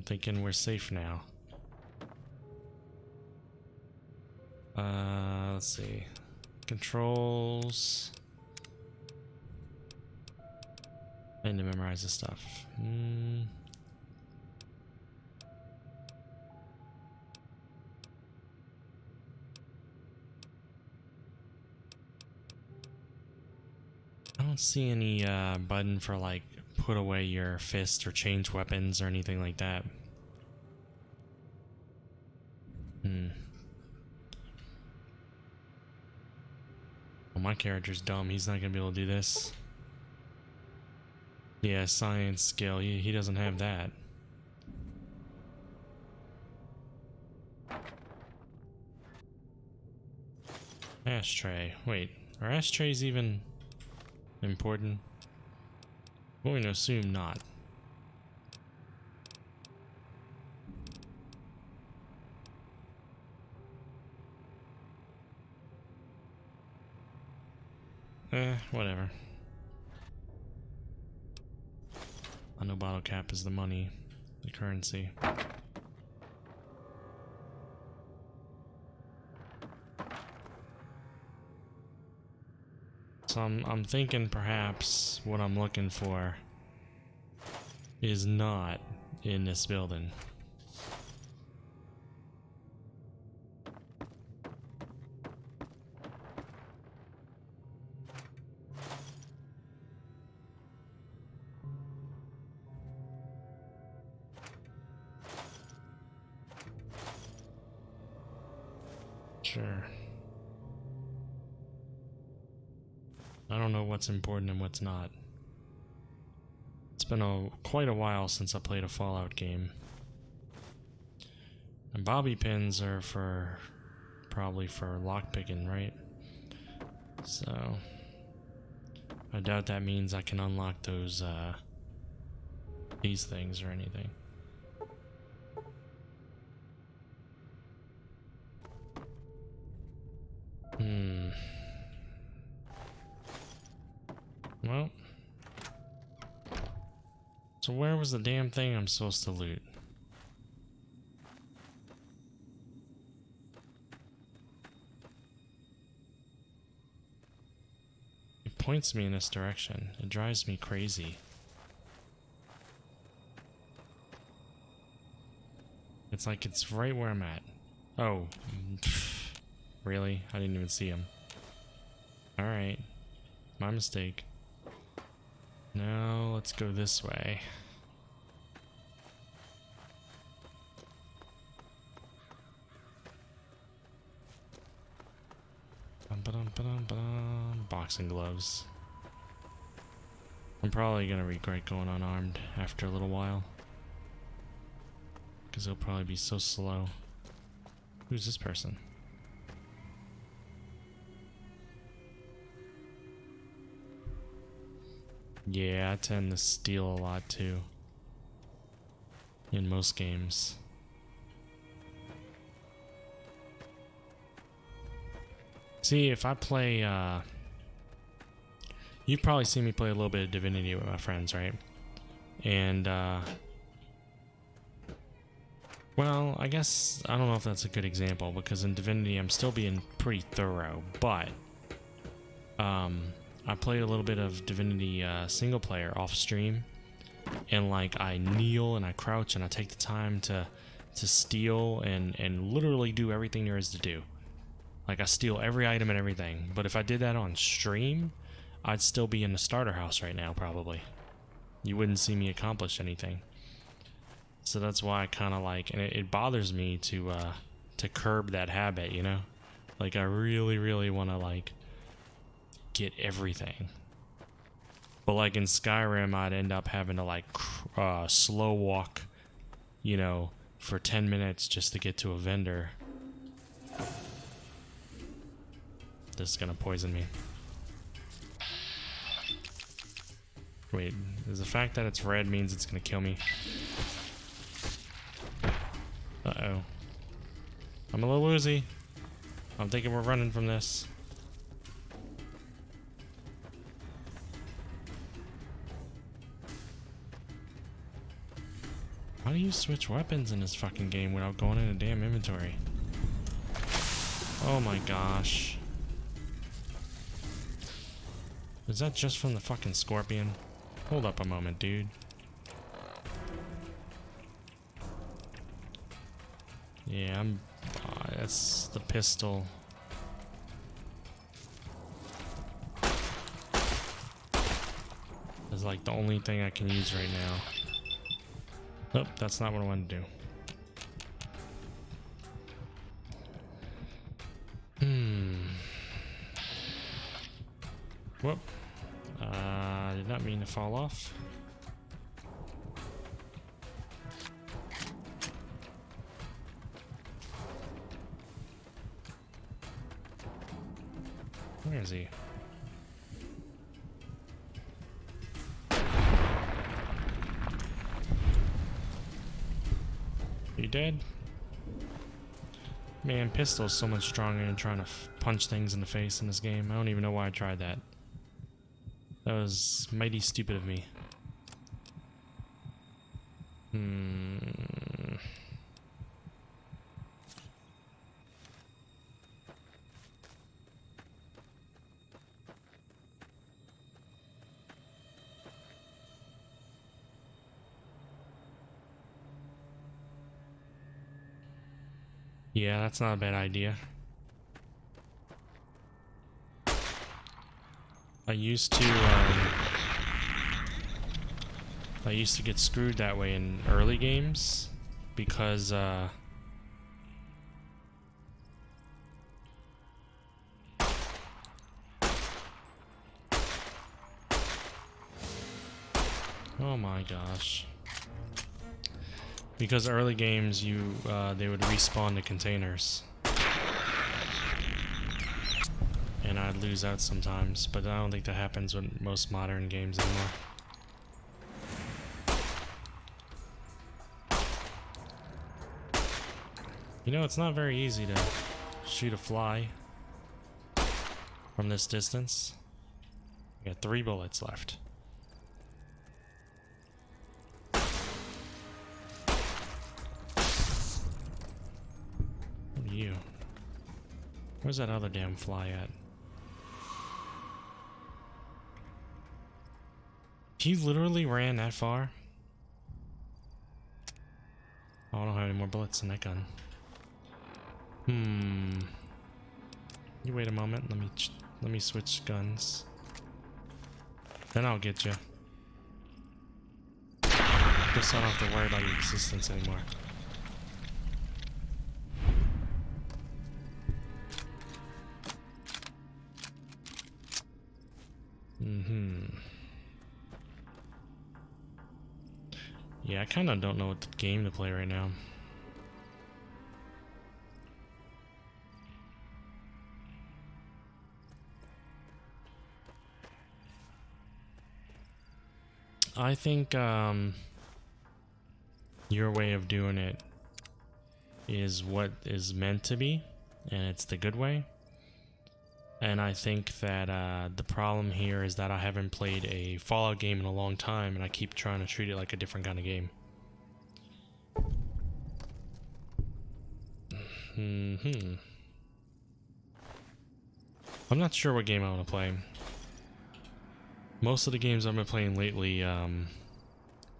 thinking we're safe now. Let's see. Controls. I need to memorize this stuff. I don't see any button for like put away your fist or change weapons or anything like that. Well, my character's dumb. He's not gonna be able to do this. Yeah, science skill. He doesn't have that. Ashtray. Wait, are ashtrays even important? I'm going to assume not. Whatever. I know bottle cap is the money, the currency. So I'm thinking perhaps what I'm looking for is not in this building. Sure. I don't know what's important and what's not. It's been quite a while since I played a Fallout game. And bobby pins are probably for lockpicking, right? So I doubt that means I can unlock those these things or anything. Well, so where was the damn thing I'm supposed to loot? It points me in this direction. It drives me crazy. It's like it's right where I'm at. Oh, really? I didn't even see him. Alright, my mistake. Now let's go this way. Boxing gloves. I'm probably gonna regret going unarmed after a little while, because it'll probably be so slow. Who's this person? Yeah, I tend to steal a lot too. In most games. See, if I play, you've probably seen me play a little bit of Divinity with my friends, right? And, well, I guess, I don't know if that's a good example, because in Divinity I'm still being pretty thorough, but, I played a little bit of Divinity single player off stream, and like I kneel and I crouch and I take the time to steal and literally do everything there is to do. Like I steal every item and everything. But if I did that on stream, I'd still be in the starter house right now probably. You wouldn't see me accomplish anything. So that's why I kind of like, and it bothers me to curb that habit, you know? Like I really want to like get everything. But like in Skyrim, I'd end up having to like slow walk, you know, for 10 minutes just to get to a vendor. This is gonna poison me. Wait, is the fact that it's red means it's gonna kill me? Uh-oh. I'm a little woozy. I'm thinking we're running from this. How do you switch weapons in this fucking game without going in a damn inventory? Oh my gosh. Is that just from the fucking scorpion? Hold up a moment, dude. Yeah, that's the pistol. It's like the only thing I can use right now. Nope, that's not what I want to do. Whoop. Did not mean to fall off. Where is he? You dead? Man, pistol's so much stronger than trying to punch things in the face in this game. I don't even know why I tried that. That was mighty stupid of me. Yeah, that's not a bad idea. I used to get screwed that way in early games because oh my gosh. Because early games they would respawn the containers. And I'd lose out sometimes, but I don't think that happens with most modern games anymore. You know, it's not very easy to shoot a fly from this distance. I got 3 bullets left. What are you? Where's that other damn fly at? He literally ran that far? Oh, I don't have any more bullets in that gun. You wait a moment. Let me switch guns. Then I'll get you. Just so I don't have to worry about your existence anymore. Yeah, I kind of don't know what game to play right now. I think your way of doing it is what is meant to be, and it's the good way. And I think that the problem here is that I haven't played a Fallout game in a long time, and I keep trying to treat it like a different kind of game. I'm not sure what game I want to play. Most of the games I've been playing lately,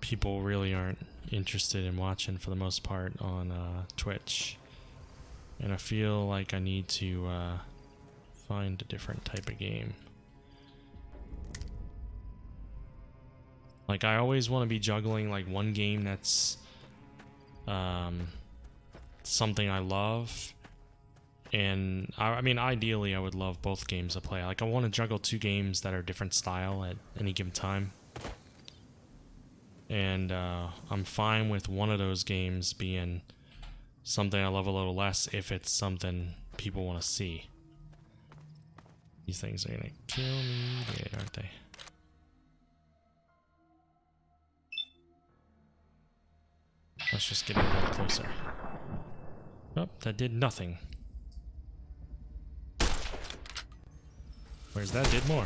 people really aren't interested in watching for the most part on Twitch. And I feel like I need to find a different type of game. Like, I always want to be juggling like one game that's something I love, and I mean, ideally I would love both games to play. Like, I want to juggle 2 games that are different style at any given time, and I'm fine with one of those games being something I love a little less if it's something people want to see. These things are gonna kill me dead, aren't they? Let's just get a little closer. Oh, that did nothing. Whereas that did more.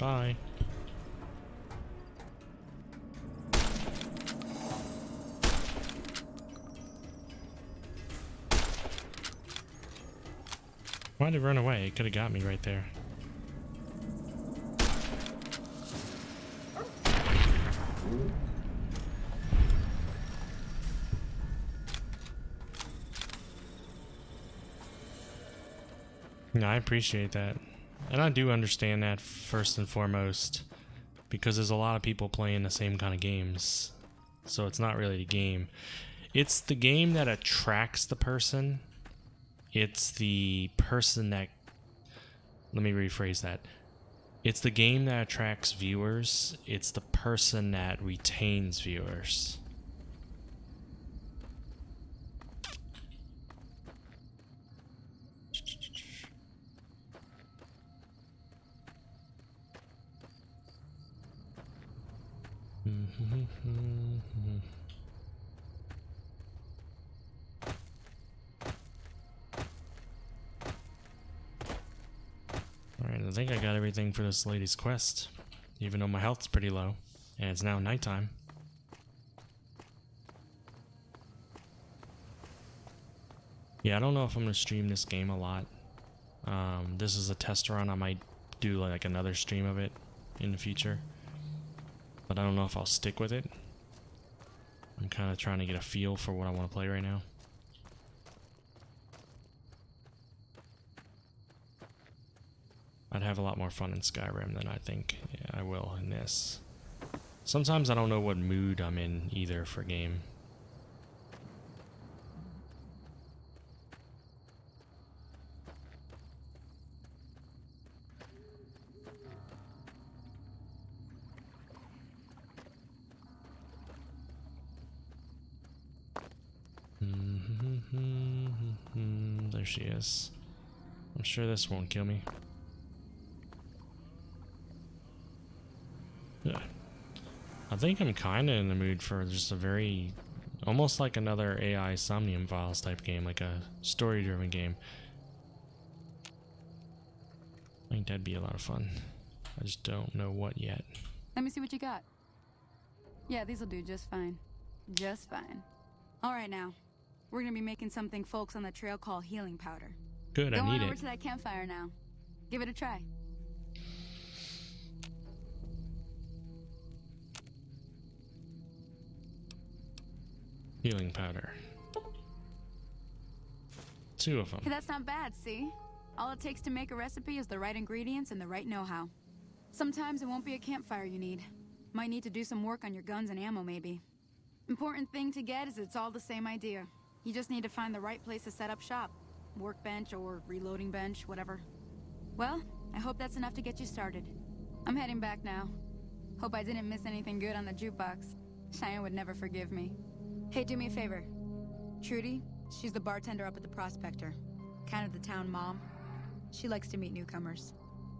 Bye. Why'd it run away? It could have got me right there. No, I appreciate that. And I do understand that first and foremost, because there's a lot of people playing the same kind of games. So it's not really the game. It's the game that attracts the person. It's the person that... Let me rephrase that. It's the game that attracts viewers. It's the person that retains viewers. Alright, I think I got everything for this lady's quest, even though my health's pretty low, and it's now nighttime. Yeah, I don't know if I'm going to stream this game a lot. This is a test run. I might do like another stream of it in the future, but I don't know if I'll stick with it. I'm kind of trying to get a feel for what I want to play right now. I'd have a lot more fun in Skyrim than I think I will in this. Sometimes I don't know what mood I'm in either for game. There she is. I'm sure this won't kill me. Yeah. I think I'm kind of in the mood for just a very, almost like another AI Somnium Files type game, like a story-driven game. I think that'd be a lot of fun. I just don't know what yet. Let me see what you got. Yeah, these'll do just fine. Just fine. Alright now. We're gonna be making something folks on the trail call healing powder. Good, I Go need on over it. to that campfire now. Give it a try. Healing powder. 2 of them. Hey, that's not bad, see? All it takes to make a recipe is the right ingredients and the right know-how. Sometimes it won't be a campfire you need. Might need to do some work on your guns and ammo, maybe. Important thing to get is it's all the same idea. You just need to find the right place to set up shop. Workbench or reloading bench, whatever. Well, I hope that's enough to get you started. I'm heading back now. Hope I didn't miss anything good on the jukebox. Cheyenne would never forgive me. Hey, do me a favor. Trudy, she's the bartender up at the Prospector. Kind of the town mom. She likes to meet newcomers.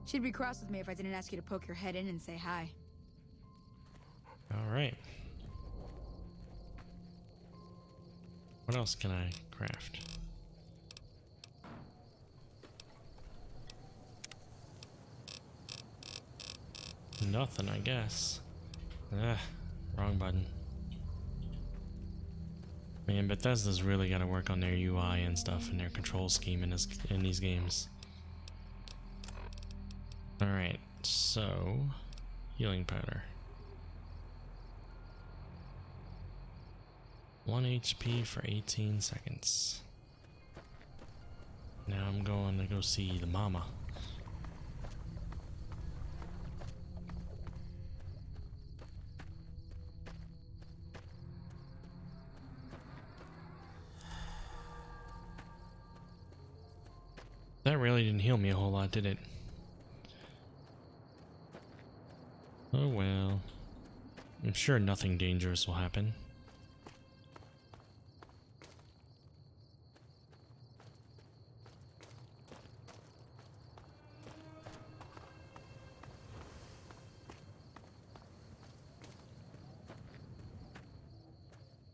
She'd be cross with me if I didn't ask you to poke your head in and say hi. Alright. What else can I craft? Nothing, I guess. Wrong button. Man, Bethesda's really got to work on their UI and stuff and their control scheme in these games. Alright, so... healing powder. 1 HP for 18 seconds. Now I'm going to go see the mama. That really didn't heal me a whole lot, did it? Oh well. I'm sure nothing dangerous will happen.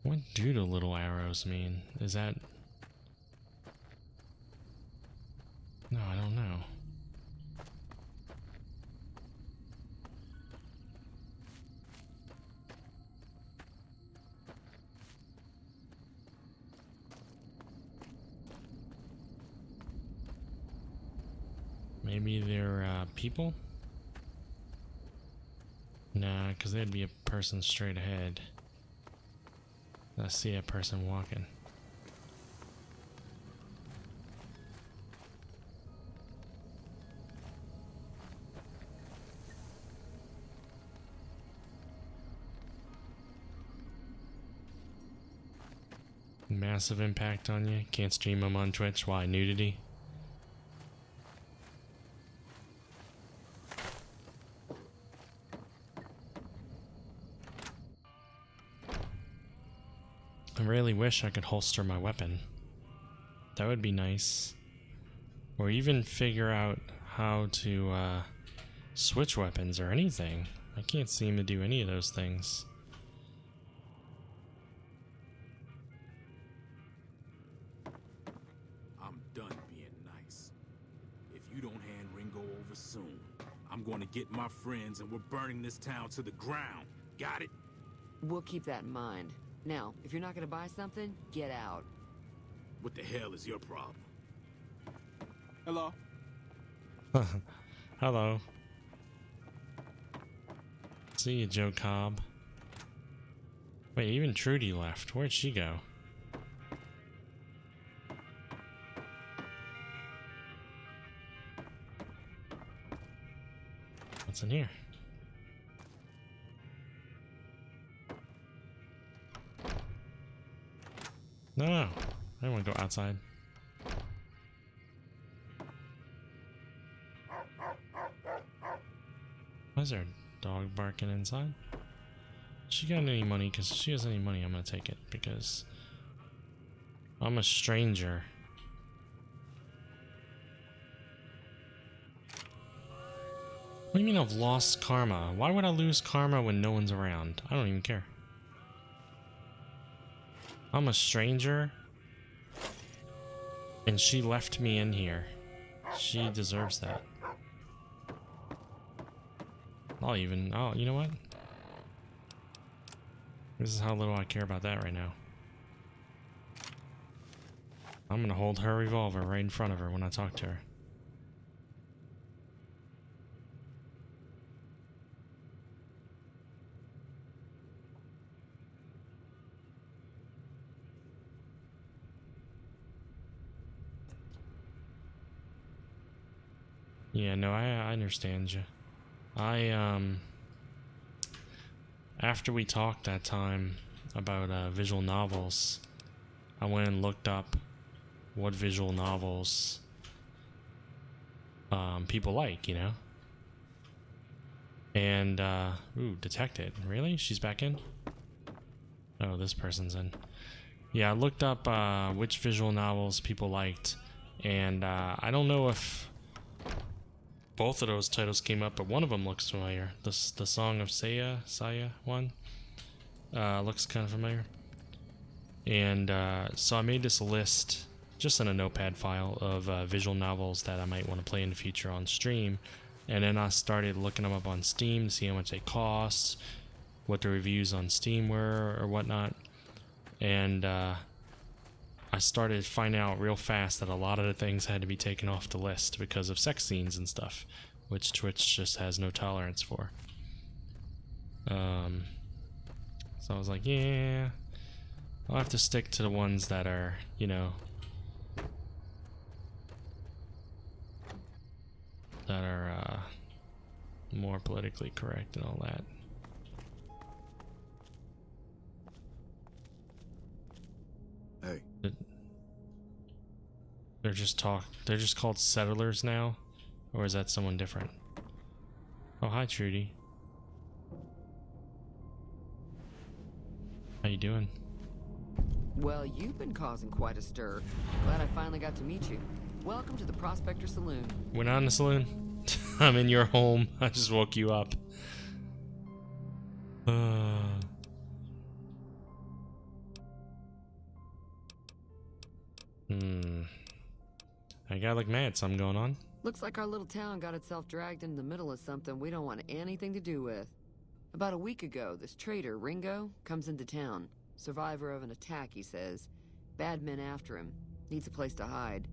What do the little arrows mean? Is that... No, I don't know. Maybe they're people? Nah, because there'd be a person straight ahead. I see a person walking. Massive impact on you. Can't stream them on Twitch. Why? Nudity? I really wish I could holster my weapon. That would be nice. Or even figure out how to switch weapons or anything. I can't seem to do any of those things. I'm done being nice. If you don't hand Ringo over soon, I'm going to get my friends and we're burning this town to the ground. Got it? We'll keep that in mind. Now, if you're not gonna buy something, get out. What the hell is your problem? Hello? Hello. See you, Joe Cobb. Wait, even Trudy left. Where'd she go? What's in here? No, I don't want to go outside. Why is there a dog barking inside? She got any money? Because if she has any money, I'm going to take it. Because I'm a stranger. What do you mean I've lost karma? Why would I lose karma when no one's around? I don't even care. I'm a stranger, and she left me in here. She deserves that. Oh, you know what? This is how little I care about that right now. I'm gonna hold her revolver right in front of her when I talk to her. Yeah, no, I understand you. After we talked that time about visual novels, I went and looked up what visual novels people like, you know? And, ooh, detected. Really? She's back in? Oh, this person's in. Yeah, I looked up which visual novels people liked, and I don't know if both of those titles came up, but one of them looks familiar. The Song of Saya one looks kind of familiar. And so I made this list just in a notepad file of visual novels that I might want to play in the future on stream. And then I started looking them up on Steam to see how much they cost, what the reviews on Steam were or whatnot. And I started finding out real fast that a lot of the things had to be taken off the list because of sex scenes and stuff, which Twitch just has no tolerance for. So I was like, yeah, I'll have to stick to the ones that are, you know, that are more politically correct and all that. Hey. They're just called settlers now? Or is that someone different? Oh, hi, Trudy. How you doing? Well, you've been causing quite a stir. Glad I finally got to meet you. Welcome to the Prospector Saloon. We're not in the saloon. I'm in your home. I just woke you up. I gotta look mad. Something going on? Looks like our little town got itself dragged into the middle of something we don't want anything to do with. About a week ago, this traitor, Ringo, comes into town. Survivor of an attack, he says. Bad men after him. Needs a place to hide.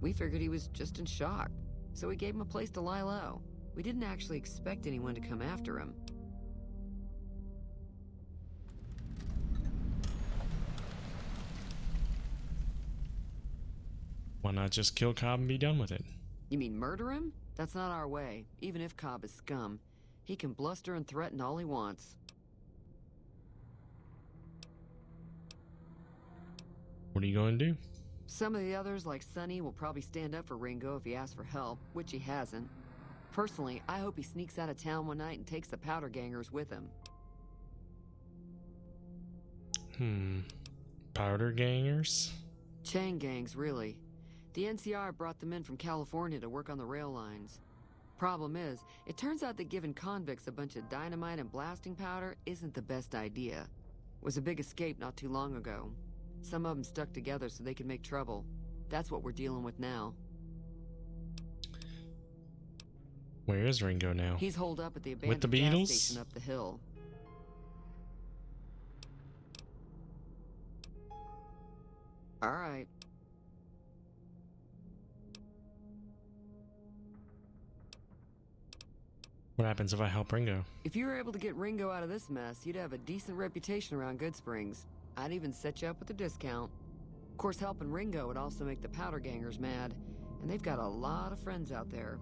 We figured he was just in shock. so we gave him a place to lie low. We didn't actually expect anyone to come after him. Why not just kill Cobb and be done with it? You mean murder him? That's not our way. Even if Cobb is scum, he can bluster and threaten all he wants. What are you going to do? Some of the others, like Sonny, will probably stand up for Ringo if he asks for help, which he hasn't. Personally, I hope he sneaks out of town one night and takes the powder gangers with him. Powder gangers? Chain gangs, really. The NCR brought them in from California to work on the rail lines. Problem is, it turns out that giving convicts a bunch of dynamite and blasting powder isn't the best idea. It was a big escape not too long ago. Some of them stuck together so they could make trouble. That's what we're dealing with now. Where is Ringo now? He's holed up at the abandoned With the gas Beatles? station up the hill. All right. What happens if I help Ringo? If you were able to get Ringo out of this mess, you'd have a decent reputation around Good Springs. I'd even set you up with a discount. Of course, helping Ringo would also make the powder gangers mad, and they've got a lot of friends out there.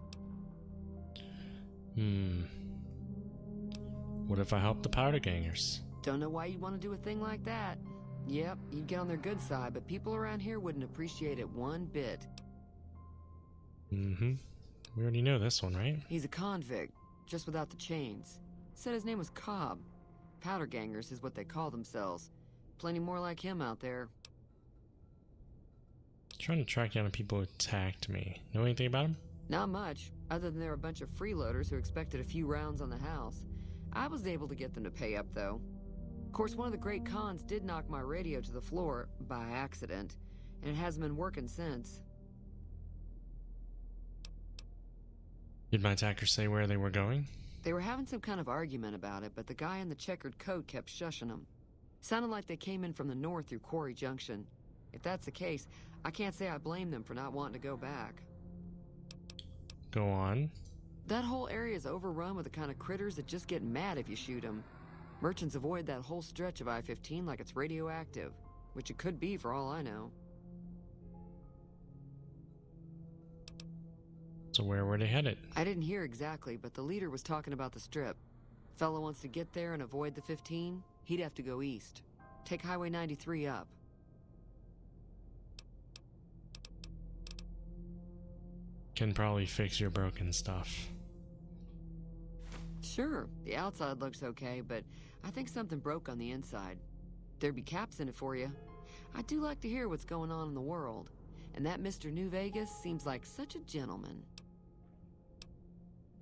What if I help the powder gangers? Don't know why you'd want to do a thing like that. Yep, you'd get on their good side, but people around here wouldn't appreciate it one bit. We already know this one, right? He's a convict, just without the chains. Said his name was Cobb. Powder gangers is what they call themselves. Plenty more like him out there. Trying to track down the people who attacked me. Know anything about them? Not much, other than they're a bunch of freeloaders who expected a few rounds on the house. I was able to get them to pay up, though. Of course, one of the great cons did knock my radio to the floor, by accident, and it hasn't been working since. Did my attackers say where they were going? They were having some kind of argument about it, but the guy in the checkered coat kept shushing them. Sounded like they came in from the north through Quarry Junction. If that's the case, I can't say I blame them for not wanting to go back. Go on. That whole area is overrun with the kind of critters that just get mad if you shoot them. Merchants avoid that whole stretch of I-15 like it's radioactive, which it could be for all I know. So where were they headed? I didn't hear exactly, but the leader was talking about the strip. Fellow wants to get there and avoid the 15, he'd have to go east. Take Highway 93 up. Can probably fix your broken stuff. Sure, the outside looks okay, but I think something broke on the inside. There'd be caps in it for you. I do like to hear what's going on in the world, and that Mr. New Vegas seems like such a gentleman.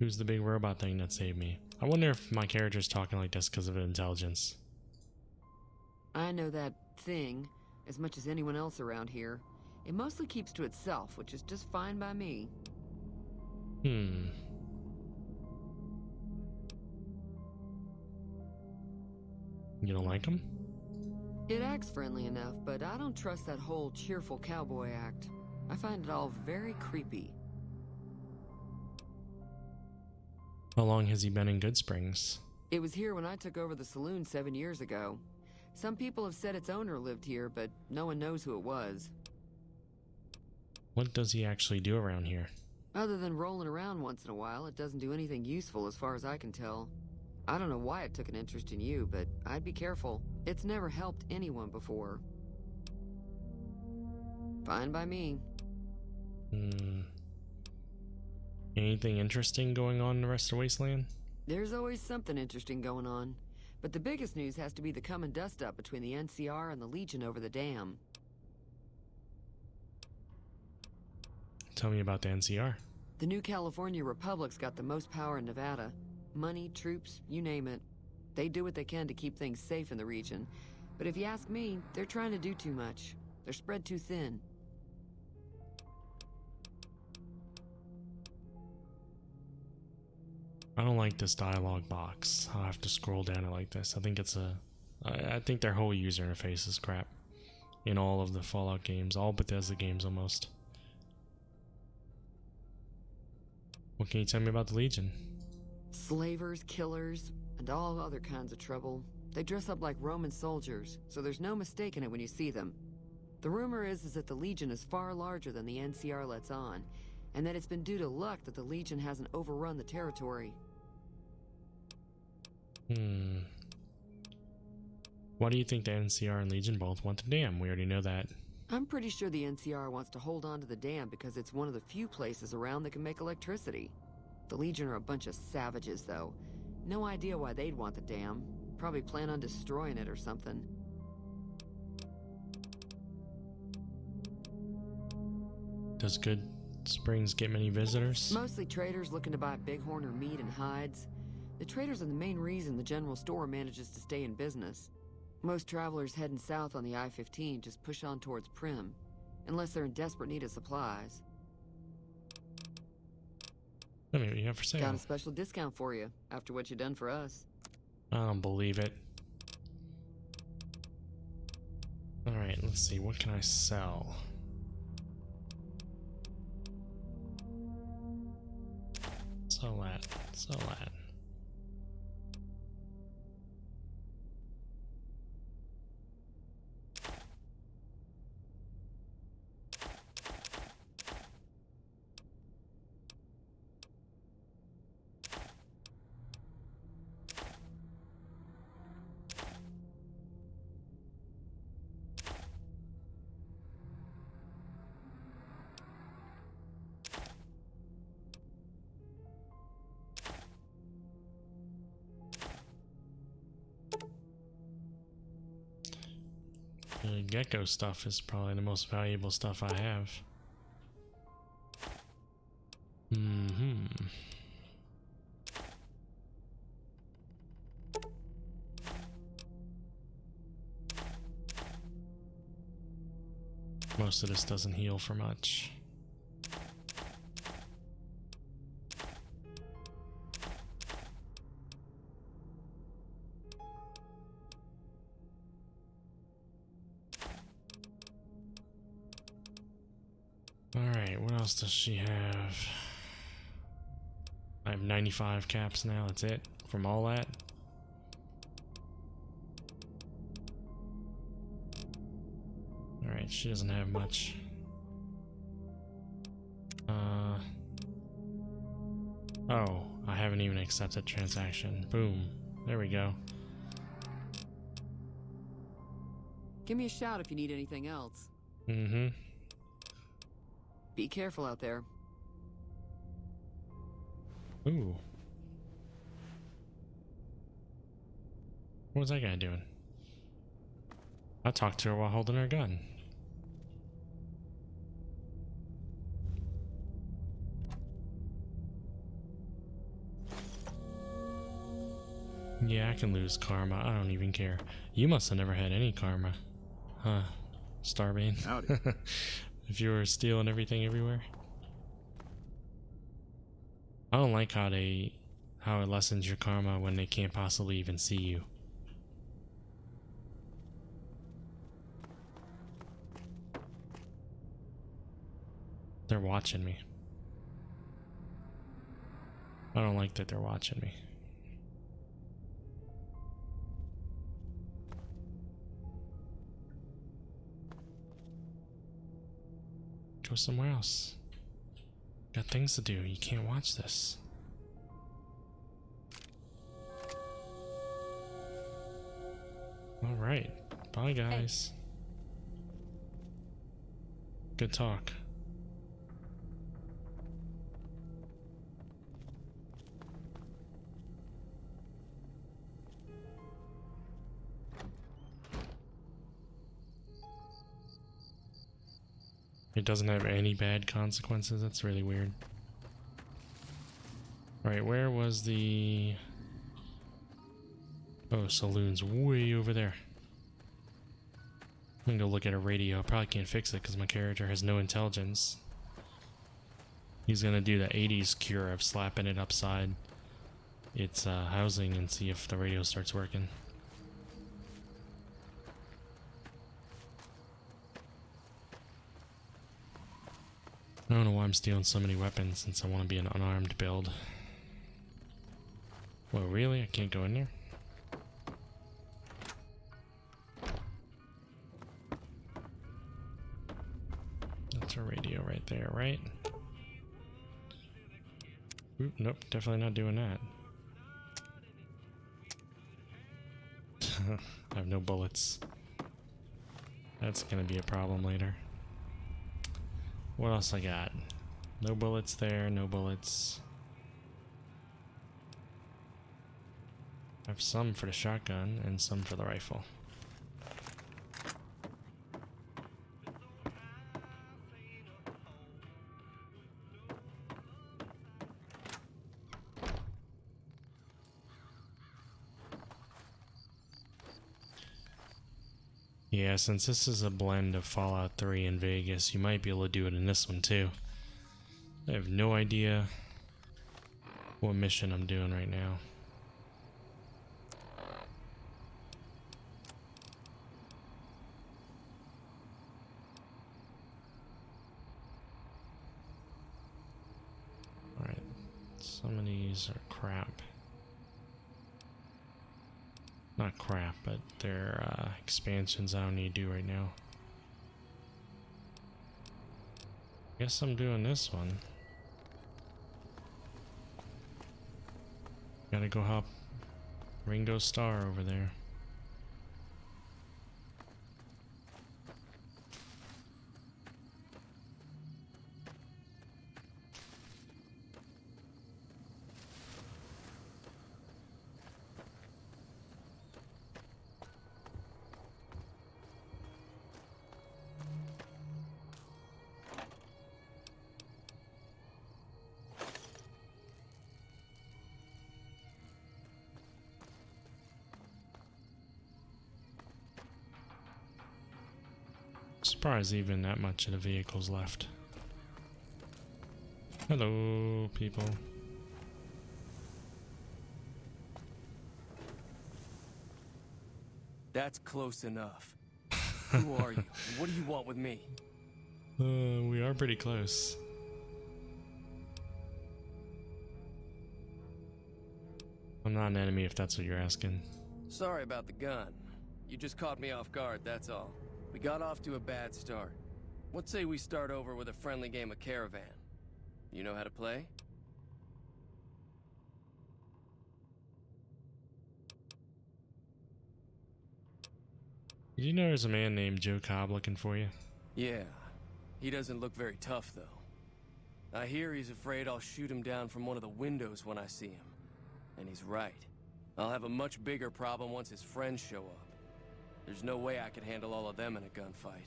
Who's the big robot thing that saved me? I wonder if my character's talking like this because of intelligence. I know that thing as much as anyone else around here. It mostly keeps to itself, which is just fine by me. You don't like him? It acts friendly enough, but I don't trust that whole cheerful cowboy act. I find it all very creepy. How long has he been in Good Springs? It was here when I took over the saloon 7 years ago. Some people have said its owner lived here, but no one knows who it was. What does he actually do around here? Other than rolling around once in a while, it doesn't do anything useful as far as I can tell. I don't know why it took an interest in you, but I'd be careful. It's never helped anyone before. Fine by me. Anything interesting going on in the rest of Wasteland? There's always something interesting going on. But the biggest news has to be the come and dust up between the NCR and the Legion over the dam. Tell me about the NCR. The new California Republic's got the most power in Nevada. Money, troops, you name it. They do what they can to keep things safe in the region. But if you ask me, they're trying to do too much. They're spread too thin. I don't like this dialogue box. I'll have to scroll down it like this. I think it's I think their whole user interface is crap. In all of the Fallout games, all Bethesda games almost. What can you tell me about the Legion? Slavers, killers, and all other kinds of trouble. They dress up like Roman soldiers, so there's no mistaking it when you see them. The rumor is that the Legion is far larger than the NCR lets on, and that it's been due to luck that the Legion hasn't overrun the territory. Why do you think the NCR and Legion both want the dam? We already know that. I'm pretty sure the NCR wants to hold on to the dam because it's one of the few places around that can make electricity. The Legion are a bunch of savages, though. No idea why they'd want the dam. Probably plan on destroying it or something. Does Good Springs get many visitors? Mostly traders looking to buy bighorn or meat and hides. The traders are the main reason the general store manages to stay in business. Most travelers heading south on the I-15 just push on towards Prim, unless they're in desperate need of supplies. What do you have for sale? Got a special discount for you, after what you done for us. I don't believe it. Alright, let's see. What can I sell? Sell that. Sell that. The gecko stuff is probably the most valuable stuff I have. Most of this doesn't heal for much. Alright, what else does she have? I have 95 caps now, that's it? From all that? Alright, she doesn't have much. Oh, I haven't even accepted transaction. Boom. There we go. Give me a shout if you need anything else. Be careful out there. Ooh. What was that guy doing? I talked to her while holding her gun. Yeah, I can lose karma. I don't even care. You must have never had any karma. Huh. Starbane. Howdy. If you were stealing everything everywhere. I don't like how it lessens your karma when they can't possibly even see you. They're watching me. I don't like that they're watching me. Go somewhere else. Got things to do. You can't watch this. Alright. Bye, guys. Good talk. It doesn't have any bad consequences. That's really weird. Right, where was the... Oh, saloon's way over there. I'm gonna go look at a radio. I probably can't fix it because my character has no intelligence. He's gonna do the 80s cure of slapping it upside its housing and see if the radio starts working. I don't know why I'm stealing so many weapons since I want to be an unarmed build. Well, really? I can't go in there? That's a radio right there, right? Oop, nope, definitely not doing that. I have no bullets. That's gonna be a problem later. What else I got? No bullets there, no bullets. I have some for the shotgun and some for the rifle. Yeah, since this is a blend of Fallout 3 and Vegas, you might be able to do it in this one too. I have no idea what mission I'm doing right now. Alright, some of these are crap. Not crap, but they're expansions I don't need to do right now. Guess I'm doing this one. Gotta go hop Ringo Starr over there. Surprised even that much of the vehicles left. Hello, people. That's close enough. Who are you? What do you want with me? We are pretty close. I'm not an enemy if that's what you're asking. Sorry about the gun. You just caught me off guard, that's all. We got off to a bad start. Let's say we start over with a friendly game of Caravan. You know how to play? Did you know there's a man named Joe Cobb looking for you? Yeah. He doesn't look very tough, though. I hear he's afraid I'll shoot him down from one of the windows when I see him. And he's right. I'll have a much bigger problem once his friends show up. There's no way I could handle all of them in a gunfight.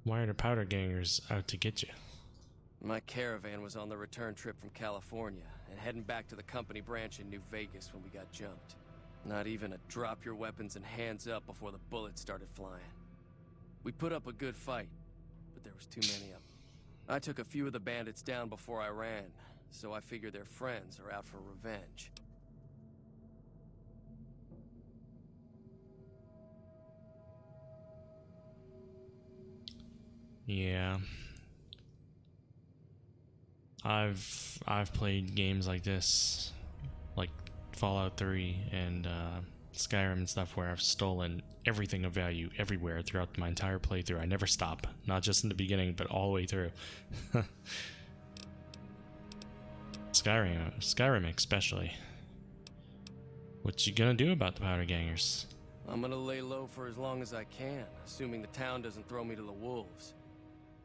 Why are the powder gangers out to get you? My caravan was on the return trip from California and heading back to the company branch in New Vegas when we got jumped. Not even a drop your weapons and hands up before the bullets started flying. We put up a good fight, but there was too many of them. I took a few of the bandits down before I ran, so I figure their friends are out for revenge. Yeah. I've played games like this, like Fallout 3 and Skyrim and stuff, where I've stolen everything of value everywhere throughout my entire playthrough. I never stop, not just in the beginning, but all the way through. Skyrim especially. What you gonna do about the powder gangers? I'm gonna lay low for as long as I can, assuming the town doesn't throw me to the wolves.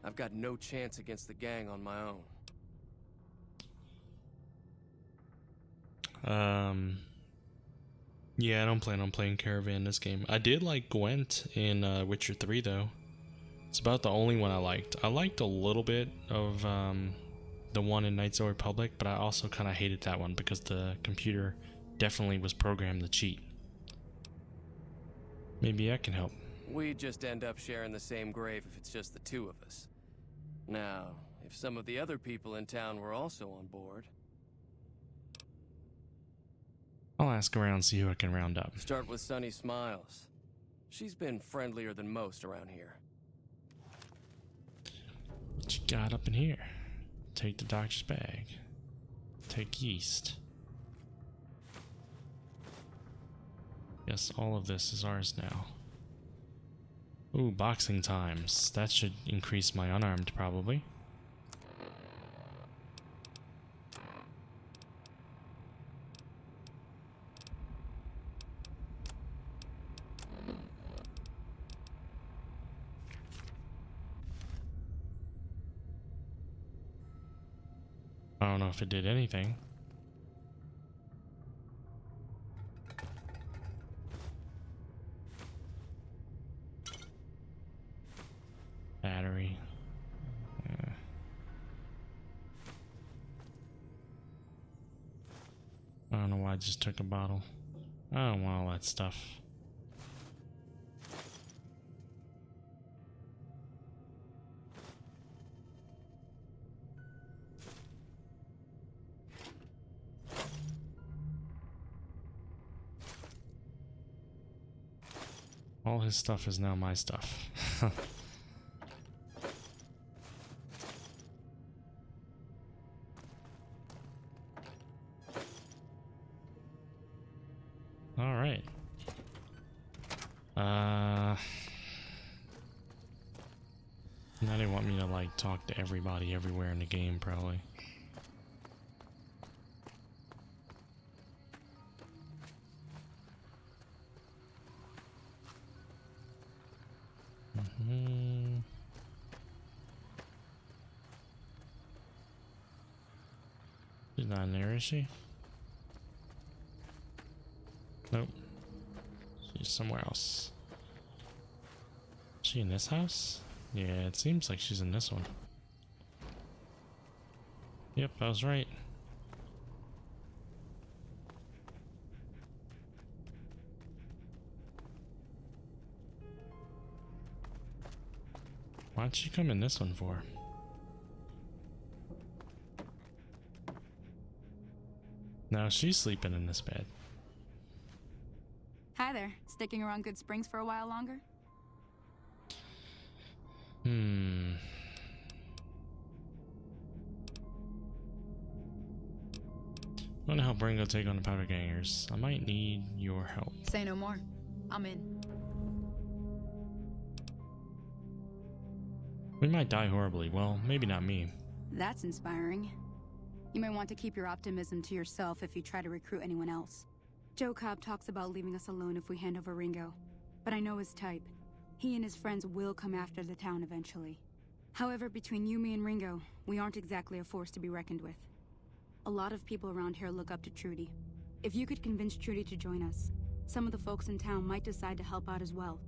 I've got no chance against the gang on my own. Yeah, I don't plan on playing Caravan this game. I did like Gwent in Witcher 3 though. It's about the only one I liked. I liked a little bit of the one in Knights of the Republic, but I also kind of hated that one because the computer definitely was programmed to cheat. Maybe I can help. We just end up sharing the same grave if it's just the two of us. Now, if some of the other people in town were also on board... I'll ask around, see who I can round up. Start with Sunny Smiles. She's been friendlier than most around here. What you got up in here? Take the doctor's bag. Take yeast. Yes, all of this is ours now. Ooh, boxing times. That should increase my unarmed, probably. I don't know if it did anything. Battery. I don't know why I just took a bottle. I don't want all that stuff. All his stuff is now my stuff. All right. Now they want me to like talk to everybody everywhere in the game, probably. She's not in there, is she? Nope. She's somewhere else. Is she in this house? Yeah, it seems like she's in this one. Yep, I was right. Why'd she come in this one for? Now she's sleeping in this bed. Hi there. Sticking around Good Springs for a while longer? I want to help Ringo take on the powder gangers. I might need your help. Say no more. I'm in. We might die horribly. Well, maybe not me. That's inspiring. You may want to keep your optimism to yourself if you try to recruit anyone else. Joe Cobb talks about leaving us alone if we hand over Ringo, but I know his type. He and his friends will come after the town eventually. However, between you, me, and Ringo, we aren't exactly a force to be reckoned with. A lot of people around here look up to Trudy. If you could convince Trudy to join us, some of the folks in town might decide to help out as well.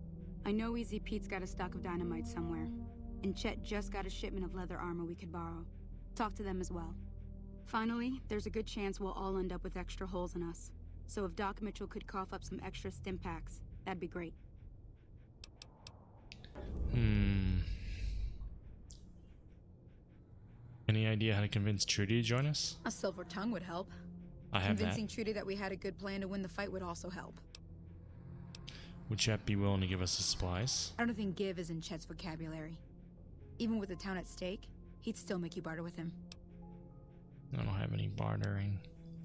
I know Easy Pete's got a stock of dynamite somewhere, and Chet just got a shipment of leather armor we could borrow. Talk to them as well. Finally, there's a good chance we'll all end up with extra holes in us. So if Doc Mitchell could cough up some extra stim packs, that'd be great. Any idea how to convince Trudy to join us? A silver tongue would help. I have that. Convincing Trudy that we had a good plan to win the fight would also help. Would Chet be willing to give us the supplies? I don't think give is in Chet's vocabulary. Even with the town at stake, he'd still make you barter with him. I don't have any bartering.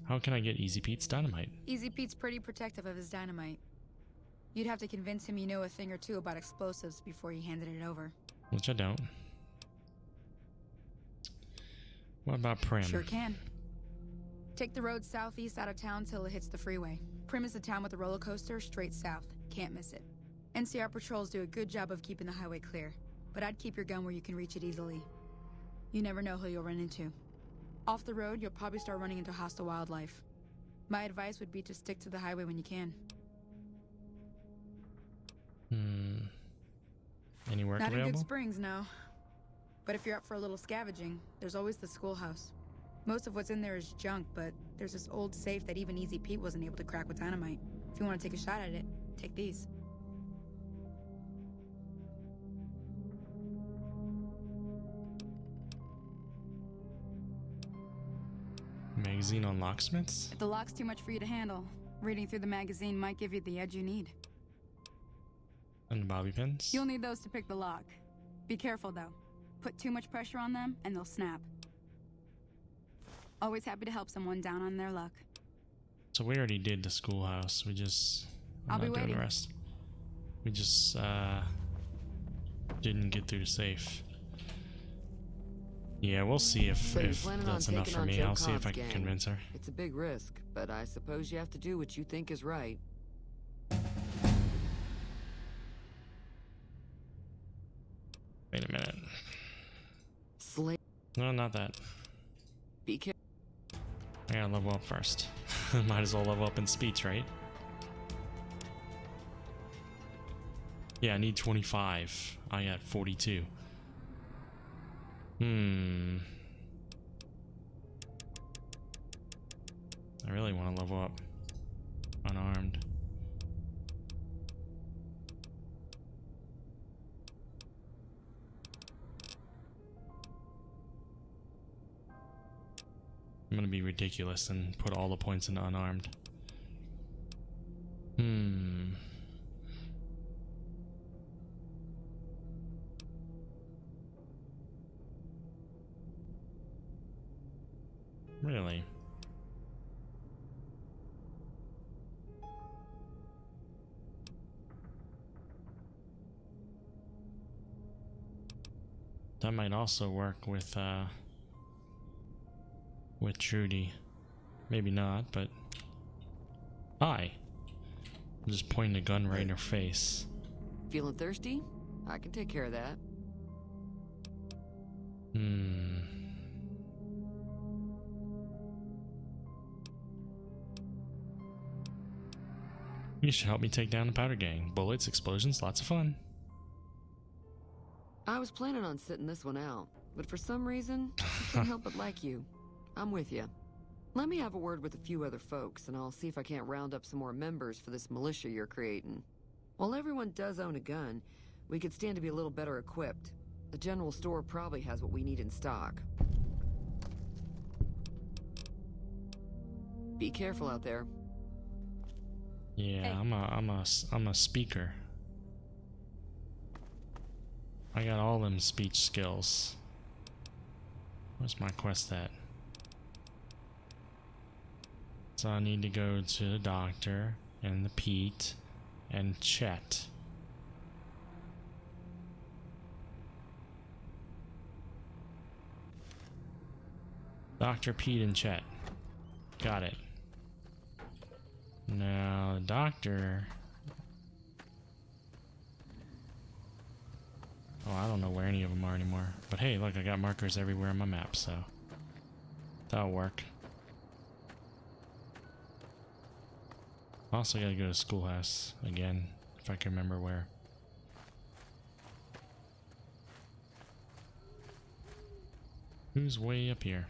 How can I get Easy Pete's dynamite? Easy Pete's pretty protective of his dynamite. You'd have to convince him you know a thing or two about explosives before you handed it over. Which I don't. What about Prim? Sure can. Take the road southeast out of town till it hits the freeway. Prim is the town with the roller coaster straight south. Can't miss it. NCR patrols do a good job of keeping the highway clear, but I'd keep your gun where you can reach it easily. You never know who you'll run into. Off the road, you'll probably start running into hostile wildlife. My advice would be to stick to the highway when you can. Any work Not available? in Good Springs, no. But if you're up for a little scavenging, there's always the schoolhouse. Most of what's in there is junk, but there's this old safe that even Easy Pete wasn't able to crack with dynamite. If you want to take a shot at it, take these. Magazine on locksmiths? If the lock's too much for you to handle, reading through the magazine might give you the edge you need. And the bobby pins. You'll need those to pick the lock. Be careful, though. Put too much pressure on them, and they'll snap. Always happy to help someone down on their luck. So we already did the schoolhouse. We just... I'll be not doing waiting. the rest. We just, didn't get through the safe. Yeah, we'll see if that's enough for me. I'll see if I can convince her. It's a big risk, but I suppose you have to do what you think is right. Wait a minute. No, not that. Be careful. I gotta level up first. Might as well level up in speech, right? Yeah, I need 25. I got 42. I really want to level up unarmed. I'm gonna be ridiculous and put all the points into unarmed. Really? That might also work with Trudy. Maybe not, but... Hi! I'm just pointing a gun right in her face. Feeling thirsty? I can take care of that. You should help me take down the powder gang. Bullets, explosions, lots of fun. I was planning on sitting this one out, but for some reason, I can't help but like you. I'm with you. Let me have a word with a few other folks, and I'll see if I can't round up some more members for this militia you're creating. While everyone does own a gun, we could stand to be a little better equipped. The general store probably has what we need in stock. Be careful out there. Yeah, hey. I'm a speaker. I got all them speech skills. Where's my quest at? So I need to go to the doctor and the Pete and Chet. Dr. Pete and Chet. Got it. Now, the doctor... Oh, I don't know where any of them are anymore. But hey, look, I got markers everywhere on my map, so... that'll work. Also gotta go to schoolhouse again, if I can remember where. Who's way up here?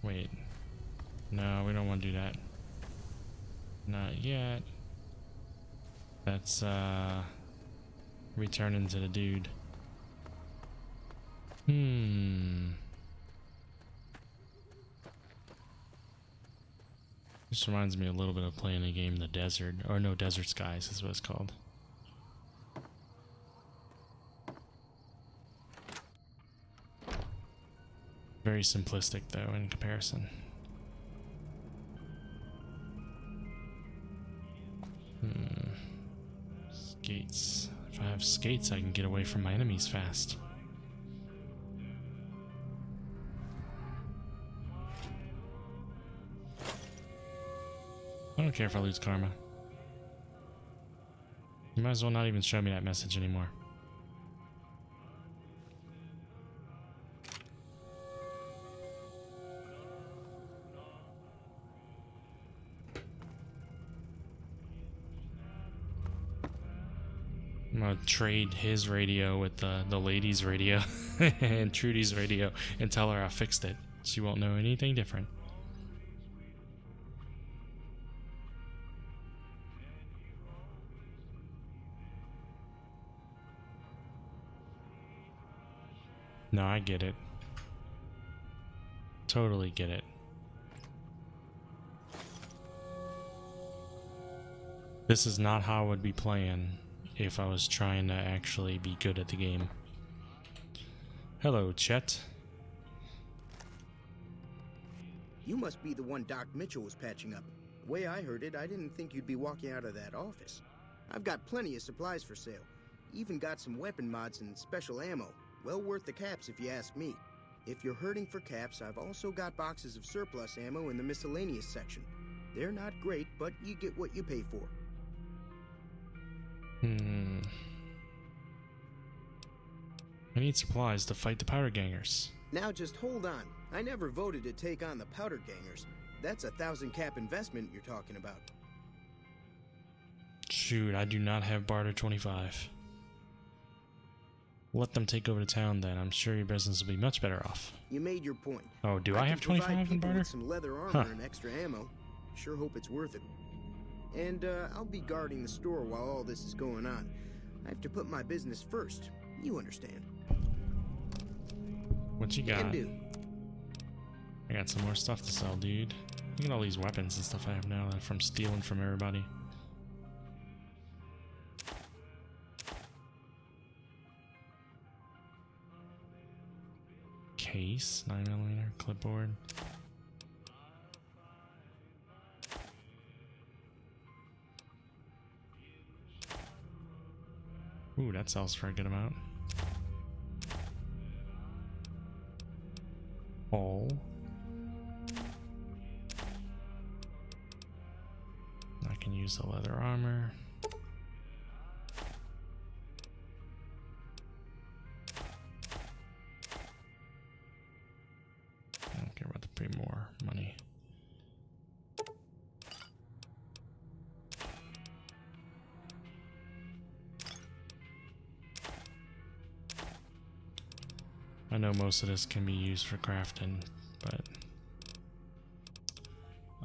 Wait. No, we don't want to do that. Not yet. That's, returning to the dude. This reminds me a little bit of playing a game, The Desert, or no, Desert Skies is what it's called. Very simplistic, though, in comparison. Skates. If I have skates, I can get away from my enemies fast. I don't care if I lose karma. You might as well not even show me that message anymore. I'm gonna trade his radio with the lady's radio and Trudy's radio and tell her I fixed it. She won't know anything different. No, I get it. Totally get it. This is not how I would be playing if I was trying to actually be good at the game. Hello, Chet. You must be the one Doc Mitchell was patching up. The way I heard it, I didn't think you'd be walking out of that office. I've got plenty of supplies for sale. Even got some weapon mods and special ammo. Well worth the caps if you ask me. If you're hurting for caps, I've also got boxes of surplus ammo in the miscellaneous section. They're not great, but you get what you pay for. I need supplies to fight the powder gangers. Now just hold on. I never voted to take on the powder gangers. That's a 1,000 cap investment you're talking about. Shoot, I do not have barter 25. Let them take over the town then. I'm sure your business will be much better off. You made your point. Oh, do I have 25 in barter? With some leather armor and extra ammo. Sure hope it's worth it. And I'll be guarding the store while all this is going on. I have to put my business first. You understand. What you got? Can do. I got some more stuff to sell, dude. Look at all these weapons and stuff I have now from stealing from everybody. Case, 9mm, clipboard. Ooh, that sells for a good amount. All. I can use the leather armor. I don't care about the pay more money. I know most of this can be used for crafting, but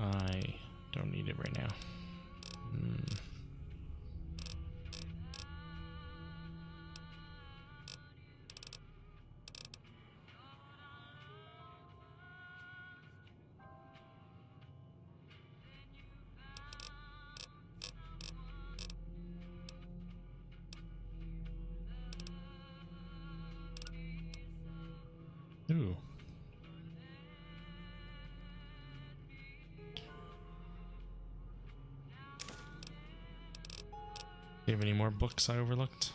I don't need it right now. Ooh. Do you have any more books I overlooked?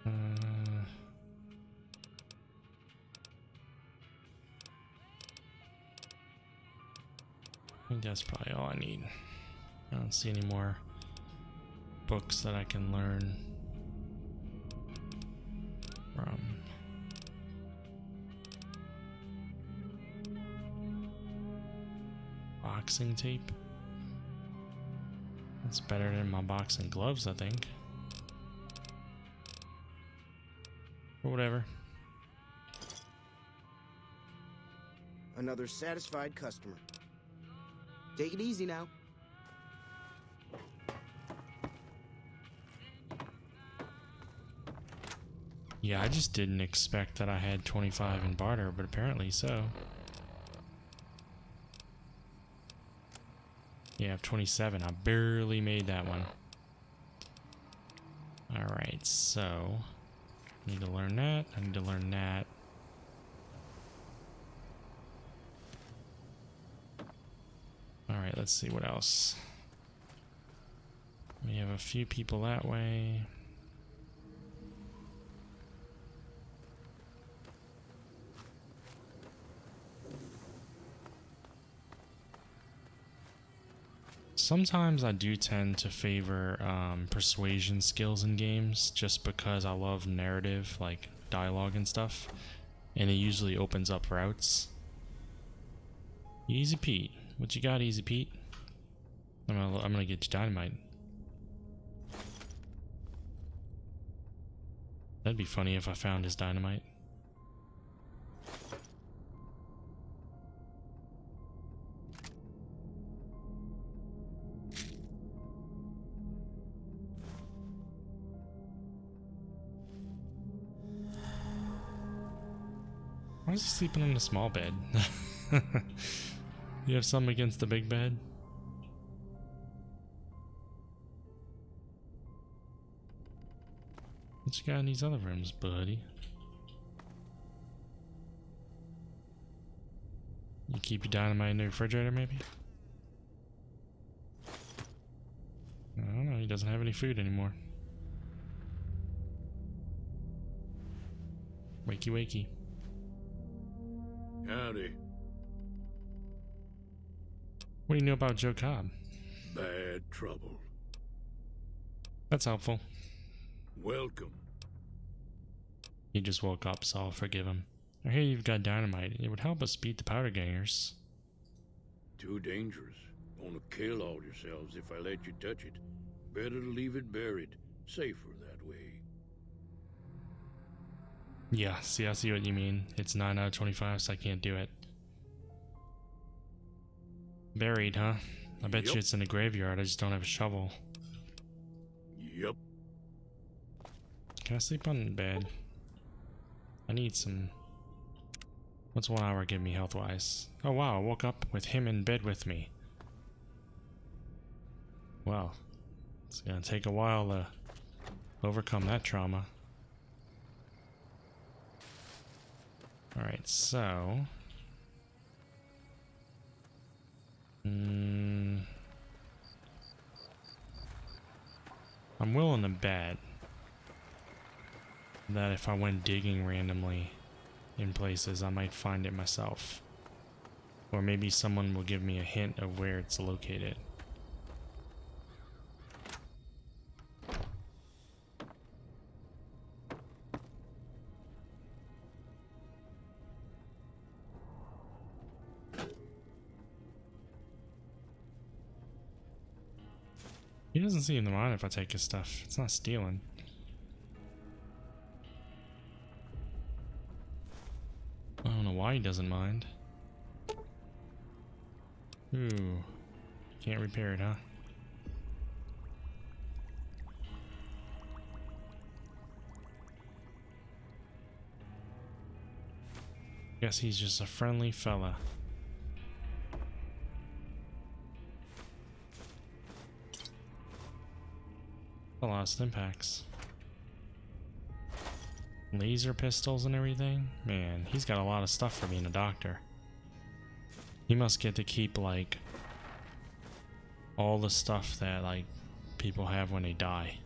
I think that's probably all I need. I don't see any more books that I can learn from. Boxing tape. That's better than my boxing gloves, I think. Or whatever. Another satisfied customer. Take it easy now. Yeah, I just didn't expect that I had 25 in barter, but apparently so. Yeah, I have 27. I barely made that one. Alright, so I need to learn that. I need to learn that. Alright, let's see what else. We have a few people that way. Sometimes I do tend to favor persuasion skills in games just because I love narrative, like dialogue and stuff, and it usually opens up routes. Easy Pete, what you got, Easy Pete? I'm gonna get you dynamite. That'd be funny if I found his dynamite. Why Why is he sleeping in a small bed? You have something against the big bed? What you got in these other rooms, buddy? You keep your dynamite in the refrigerator, maybe? I don't know, he doesn't have any food anymore. Wakey wakey. Howdy. What do you know about Joe Cobb? Bad trouble. That's helpful. Welcome. He just woke up, so I'll forgive him. I hear you've got dynamite. It would help us beat the powder gangers. Too dangerous. Gonna kill all yourselves if I let you touch it. Better to leave it buried. Safer that way. Yeah, see, I see what you mean. It's 9 out of 25, so I can't do it. Buried, huh? I bet you it's in a graveyard. I just don't have a shovel. Yup. Can I sleep on bed? I need some... What's 1 hour give me health-wise? Oh wow, I woke up with him in bed with me. Well, it's gonna take a while to overcome that trauma. Alright, so... I'm willing to bet that if I went digging randomly in places, I might find it myself. Or maybe someone will give me a hint of where it's located. He doesn't seem to mind if I take his stuff. It's not stealing. I don't know why he doesn't mind. Ooh. Can't repair it, huh? Guess he's just a friendly fella. A lot of stim packs. Laser pistols and everything? Man, he's got a lot of stuff for being a doctor. He must get to keep, like, all the stuff that, like, people have when they die.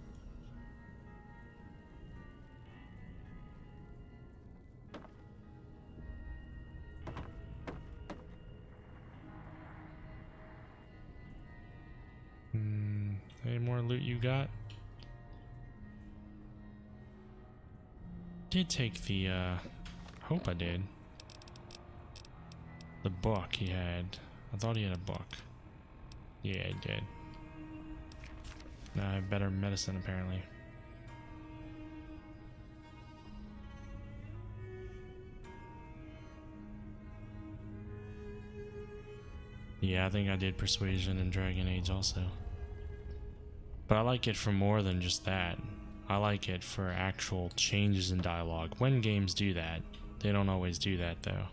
Any more loot you got? Did take the, hope I did. The book he had. I thought he had a book. Yeah, he did. Now I have better medicine, apparently. Yeah, I think I did Persuasion and Dragon Age also. But I like it for more than just that. I like it for actual changes in dialogue. When games do that, they don't always do that though.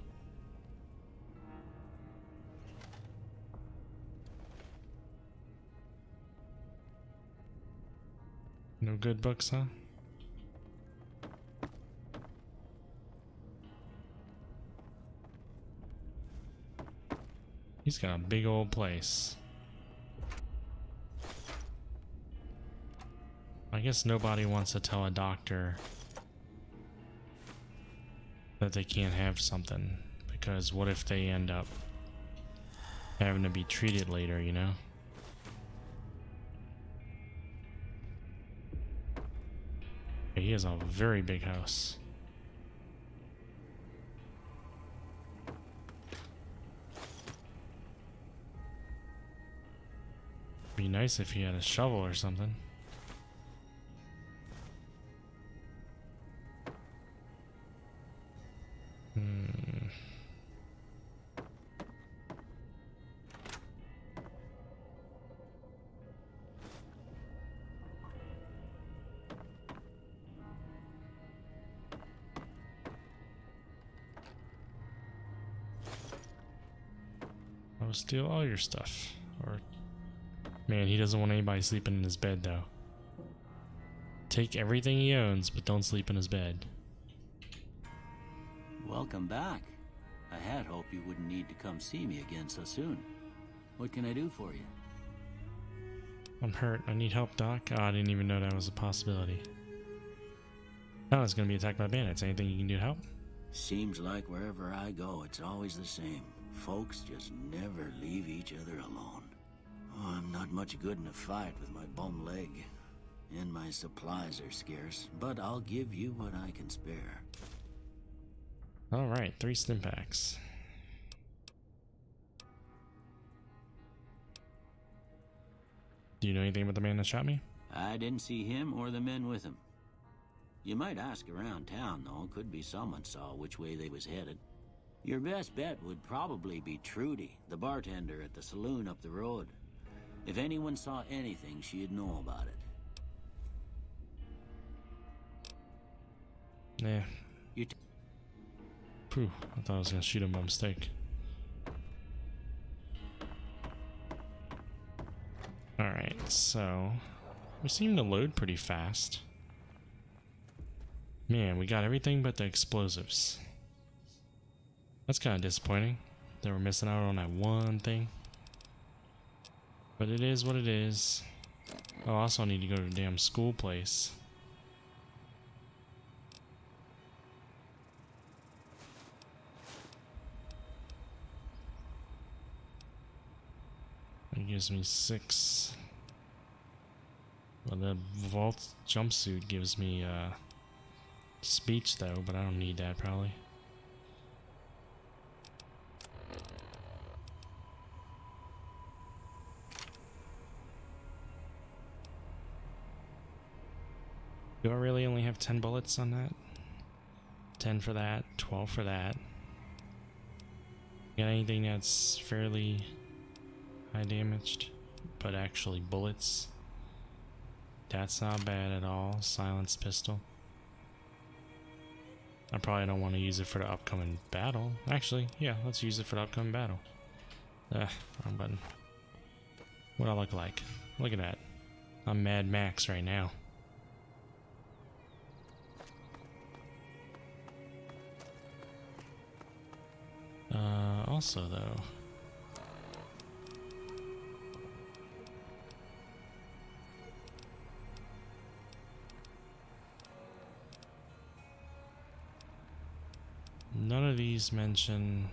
No good books, huh? He's got a big old place. I guess nobody wants to tell a doctor that they can't have something, because what if they end up having to be treated later, you know? He has a very big house. Be nice if he had a shovel or something. steal all your stuff. Or, man, he doesn't want anybody sleeping in his bed, though. Take everything he owns, but don't sleep in his bed. Welcome back. I had hoped you wouldn't need to come see me again so soon. What can I do for you? I'm hurt. I need help, Doc. Oh, I didn't even know that was a possibility. Oh, it's gonna be attacked by bandits. Anything you can do to help? Seems like wherever I go, it's always the same. Folks just never leave each other alone. Oh, I'm not much good in a fight with my bum leg. And my supplies are scarce, but I'll give you what I can spare. Alright, 3 stim packs. Do you know anything about the man that shot me? I didn't see him or the men with him. You might ask around town, though. Could be someone saw which way they was headed. Your best bet would probably be Trudy, the bartender at the saloon up the road. If anyone saw anything, she'd know about it. Yeah. Phew, I thought I was gonna shoot him by mistake. Alright, so we seem to load pretty fast. Man, we got everything but the explosives. That's kind of disappointing that we're missing out on that one thing. But it is what it is. Oh, I also need to go to the damn school place. It gives me 6. Well, the vault jumpsuit gives me speech though, but I don't need that probably. Do I really only have 10 bullets on that? 10 for that, 12 for that. Got anything that's fairly high damaged, but actually bullets? That's not bad at all. Silenced pistol. I probably don't want to use it for the upcoming battle. Actually, yeah, let's use it for the upcoming battle. Wrong button. What do I look like? Look at that. I'm Mad Max right now. Also though, none of these mention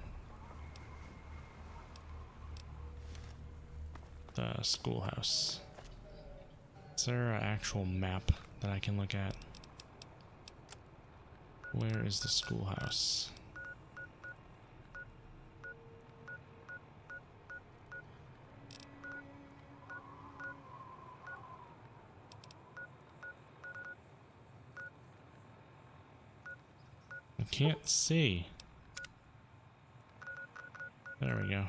the schoolhouse. Is there an actual map that I can look at? Where is the schoolhouse? I can't see. There we go.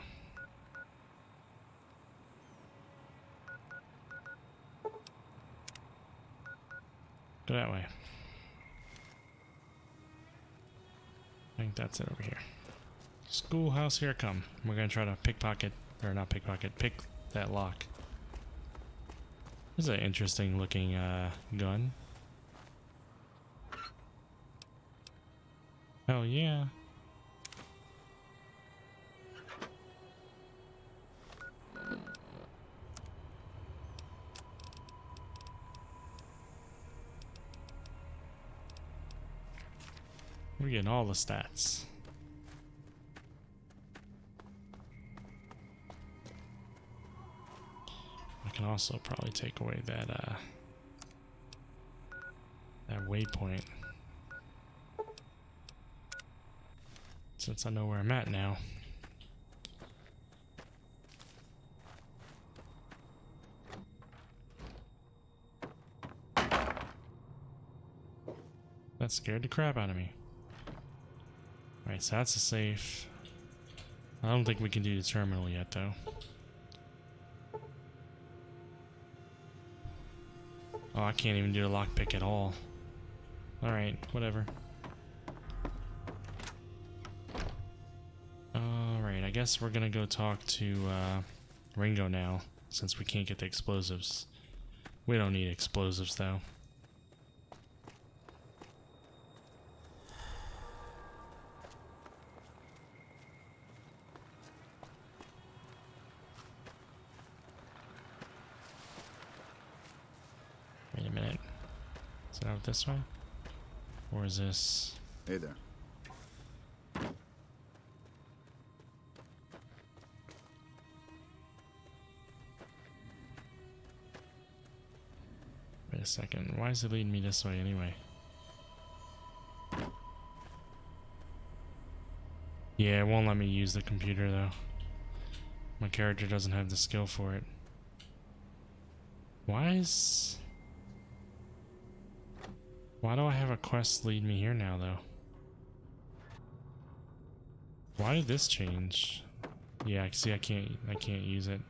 Go that way. I think that's it over here. Schoolhouse, here I come. We're gonna try to pickpocket, or not pickpocket, pick that lock. This is an interesting looking gun. Hell yeah. We're getting all the stats. I can also probably take away that that waypoint, since I know where I'm at now. That scared the crap out of me. Alright, so that's a safe. I don't think we can do the terminal yet, though. Oh, I can't even do the lockpick at all. Alright, whatever. Alright, I guess we're gonna go talk to Ringo now, since we can't get the explosives. We don't need explosives though. Wait a minute. Is it out this way? Or is this... Hey there. Wait a second. Why is it leading me this way anyway? Yeah, it won't let me use the computer though. My character doesn't have the skill for it. Why do I have a quest lead me here now though? Why did this change? Yeah, see I can't use it.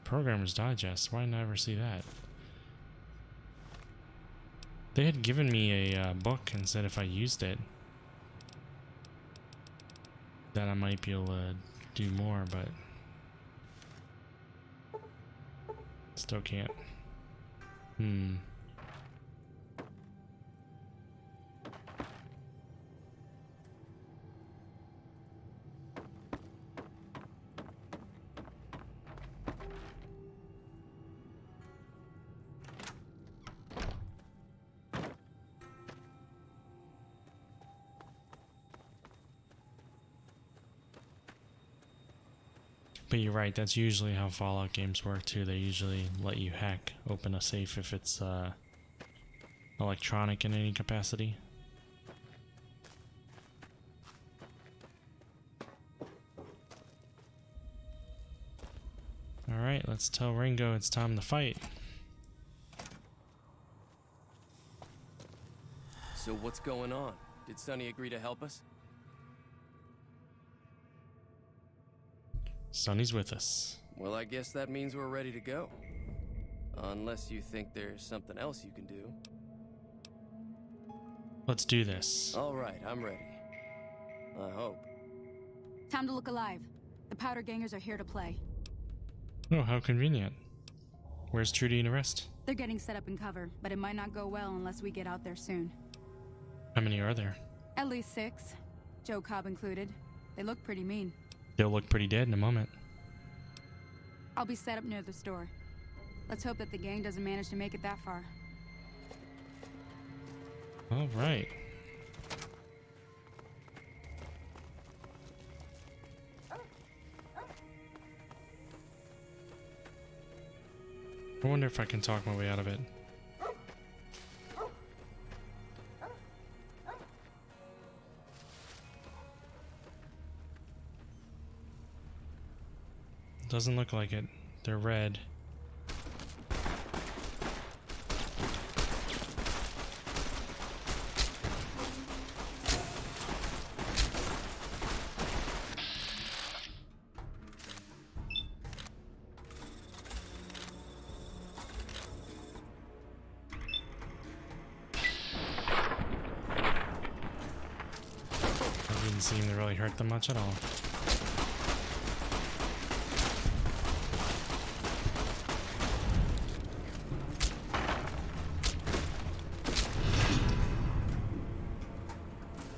Programmer's Digest. Why didn't I ever see that? They had given me a book and said if I used it that I might be able to do more, but still can't. But you're right, that's usually how Fallout games work too. They usually let you hack open a safe if it's electronic in any capacity. Alright, let's tell Ringo it's time to fight. So what's going on? Did Sonny agree to help us? Sonny's with us. Well, I guess that means we're ready to go. Unless you think there's something else you can do. Let's do this. Alright, I'm ready. I hope. Time to look alive. The powder gangers are here to play. Oh, how convenient. Where's Trudy and the rest? They're getting set up in cover, but it might not go well unless we get out there soon. How many are there? At least 6. Joe Cobb included. They look pretty mean. They'll look pretty dead in a moment. I'll be set up near the store. Let's hope that the gang doesn't manage to make it that far. All right. I wonder if I can talk my way out of it. Doesn't look like it. They're red. That didn't seem to really hurt them much at all.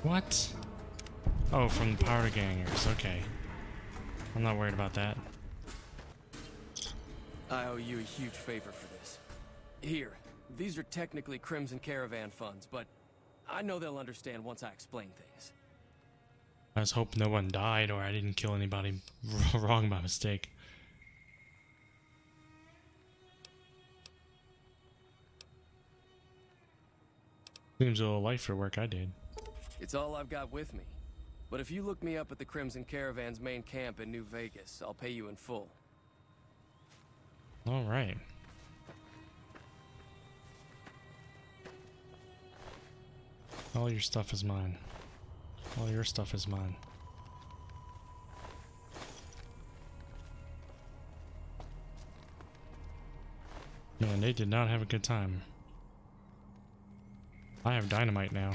What? Oh, from the powder gangers. Okay. I'm not worried about that. I owe you a huge favor for this. Here, these are technically Crimson Caravan funds, but I know they'll understand once I explain things. I just hope no one died or I didn't kill anybody wrong by mistake. Seems a little light for work I did. It's all I've got with me. But if you look me up at the Crimson Caravan's main camp in New Vegas, I'll pay you in full. All right. All your stuff is mine. All your stuff is mine. Man, they did not have a good time. I have dynamite now.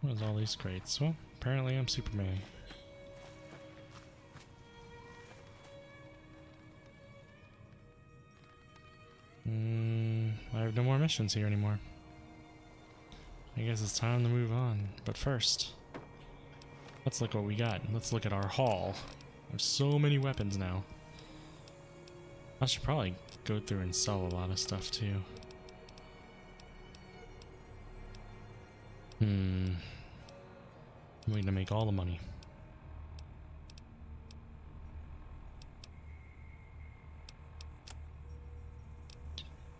What is all these crates? Well, apparently I'm Superman. I have no more missions here anymore. I guess it's time to move on. But first, let's look what we got. Let's look at our haul. There's so many weapons now. I should probably go through and sell a lot of stuff too. I'm waiting to make all the money.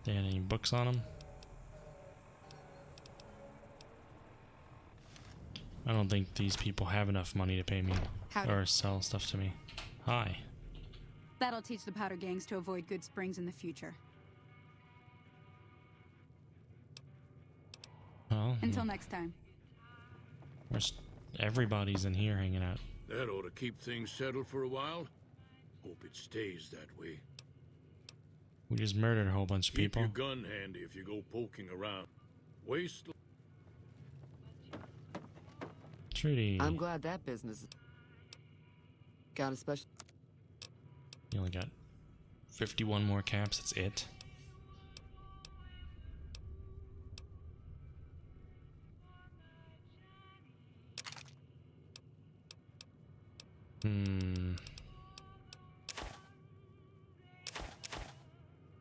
They had any books on them? I don't think these people have enough money to pay me or sell stuff to me. Hi. That'll teach the powder gangs to avoid Good Springs in the future. Well, until next time. Everybody's in here hanging out. That ought to keep things settled for a while. Hope it stays that way. We just murdered a whole bunch of people. Keep your gun handy if you go poking around. Wasteland. Trudy. I'm glad that business got a special. You only got 51 more caps, that's it.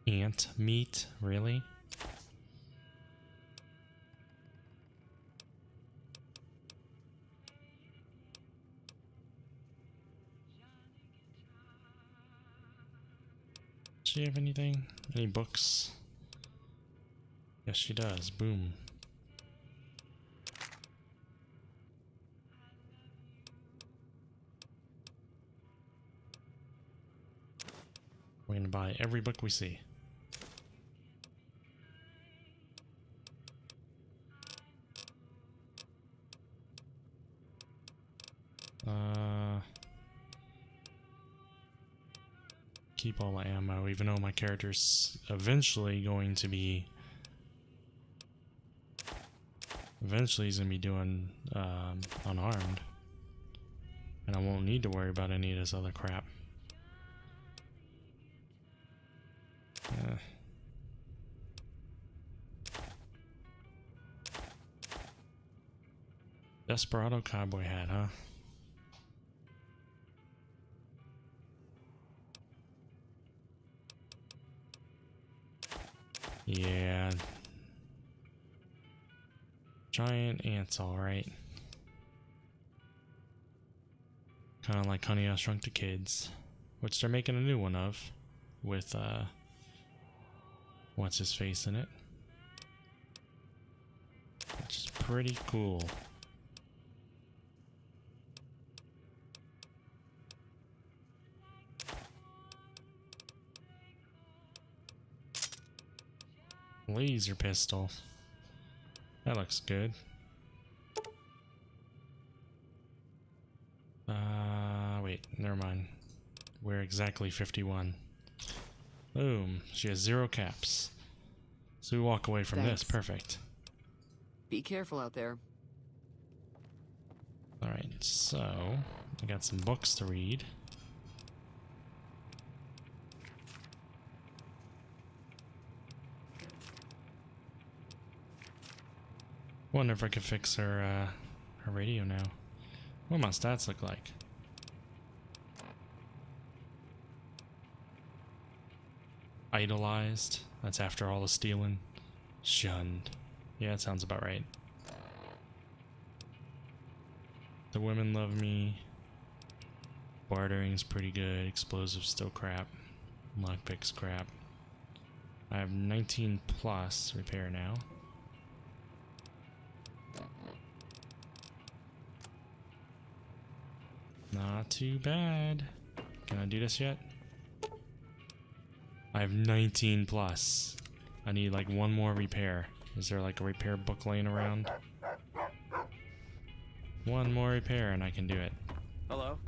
Ant meat, really? Does she have anything? Any books? Yes, she does. Boom. We're gonna buy every book we see. Keep all my ammo, even though my character's eventually going to be... Eventually he's gonna be doing unarmed. And I won't need to worry about any of this other crap. Desperado cowboy hat, huh? Yeah. Giant ants, alright. Kind of like Honey, I Shrunk the Kids, which they're making a new one of, with what's his face in it, which is pretty cool. Laser pistol. That looks good. Wait, never mind. We're exactly 51. Boom. She has 0 caps. So we walk away from this. Perfect. Be careful out there. Alright, so I got some books to read. Wonder if I could fix her radio now. What my stats look like? Idolized. That's after all the stealing. Shunned. Yeah, that sounds about right. The women love me. Bartering's pretty good. Explosives still crap. Lockpick's crap. I have 19 plus repair now. Not too bad. Can I do this yet? I have 19 plus. I need like one more repair. Is there like a repair book laying around? One more repair and I can do it. Hello?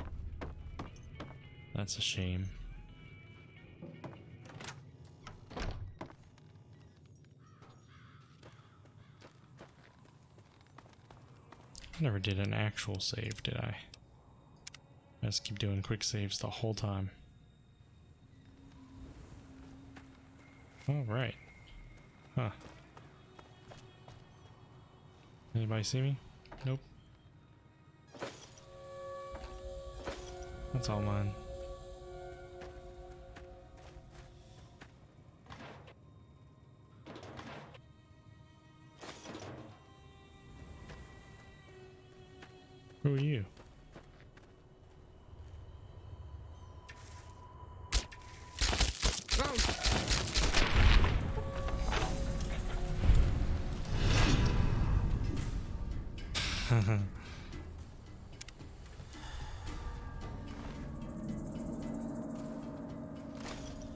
That's a shame. I never did an actual save, did I? I just keep doing quick saves the whole time. Alright. Huh. Anybody see me? Nope. That's all mine. Who are you?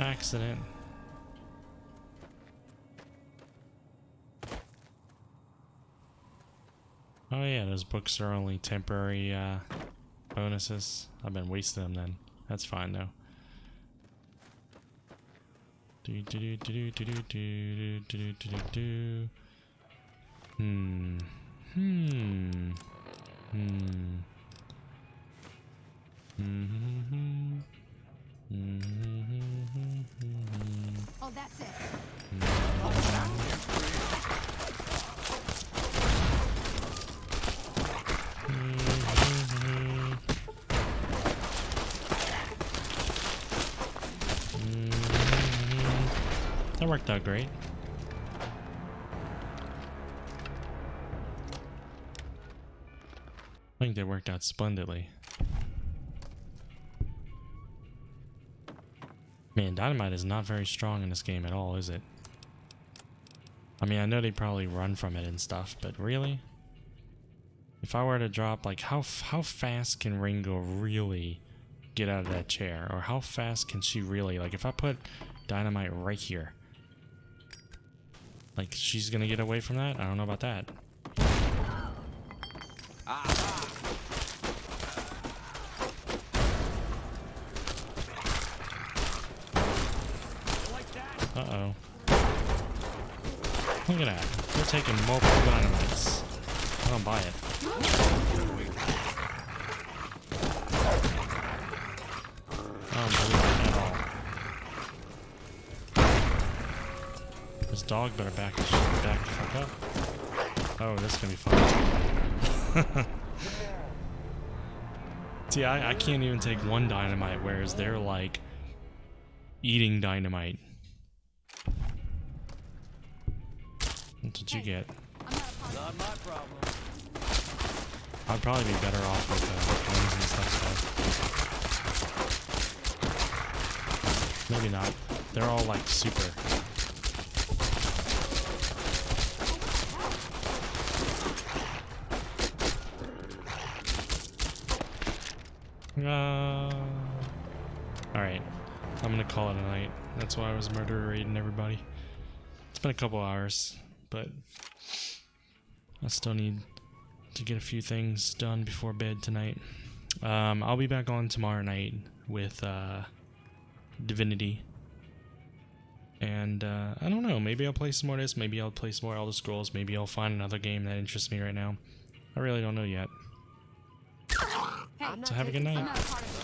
Accident. Oh yeah, those books are only temporary bonuses. I've been wasting them then. That's fine though. Oh, that's it. That worked out great. I think they worked out splendidly. Man, dynamite is not very strong in this game at all, is it? I mean, I know they probably run from it and stuff, but really? If I were to drop, like, how fast can Ringo really get out of that chair? Or how fast can she really, like, if I put dynamite right here, like, she's gonna get away from that? I don't know about that. Uh-oh. Look at that. We're taking multiple dynamites. I don't buy it. I don't believe it at all. This dog better back the fuck up. Oh, this is gonna be fun. See, I can't even take one dynamite, whereas they're like eating dynamite. That's what you get. Not my problem. I'd probably be better off with guns and stuff, so. Maybe not. They're all like super. Alright. I'm gonna call it a night. That's why I was murder raiding everybody. It's been a couple hours, but I still need to get a few things done before bed tonight. I'll be back on tomorrow night with Divinity. And I don't know, maybe I'll play some more of this, maybe I'll play some more Elder Scrolls, maybe I'll find another game that interests me right now. I really don't know yet. Hey, So have a good night. I'm not a part of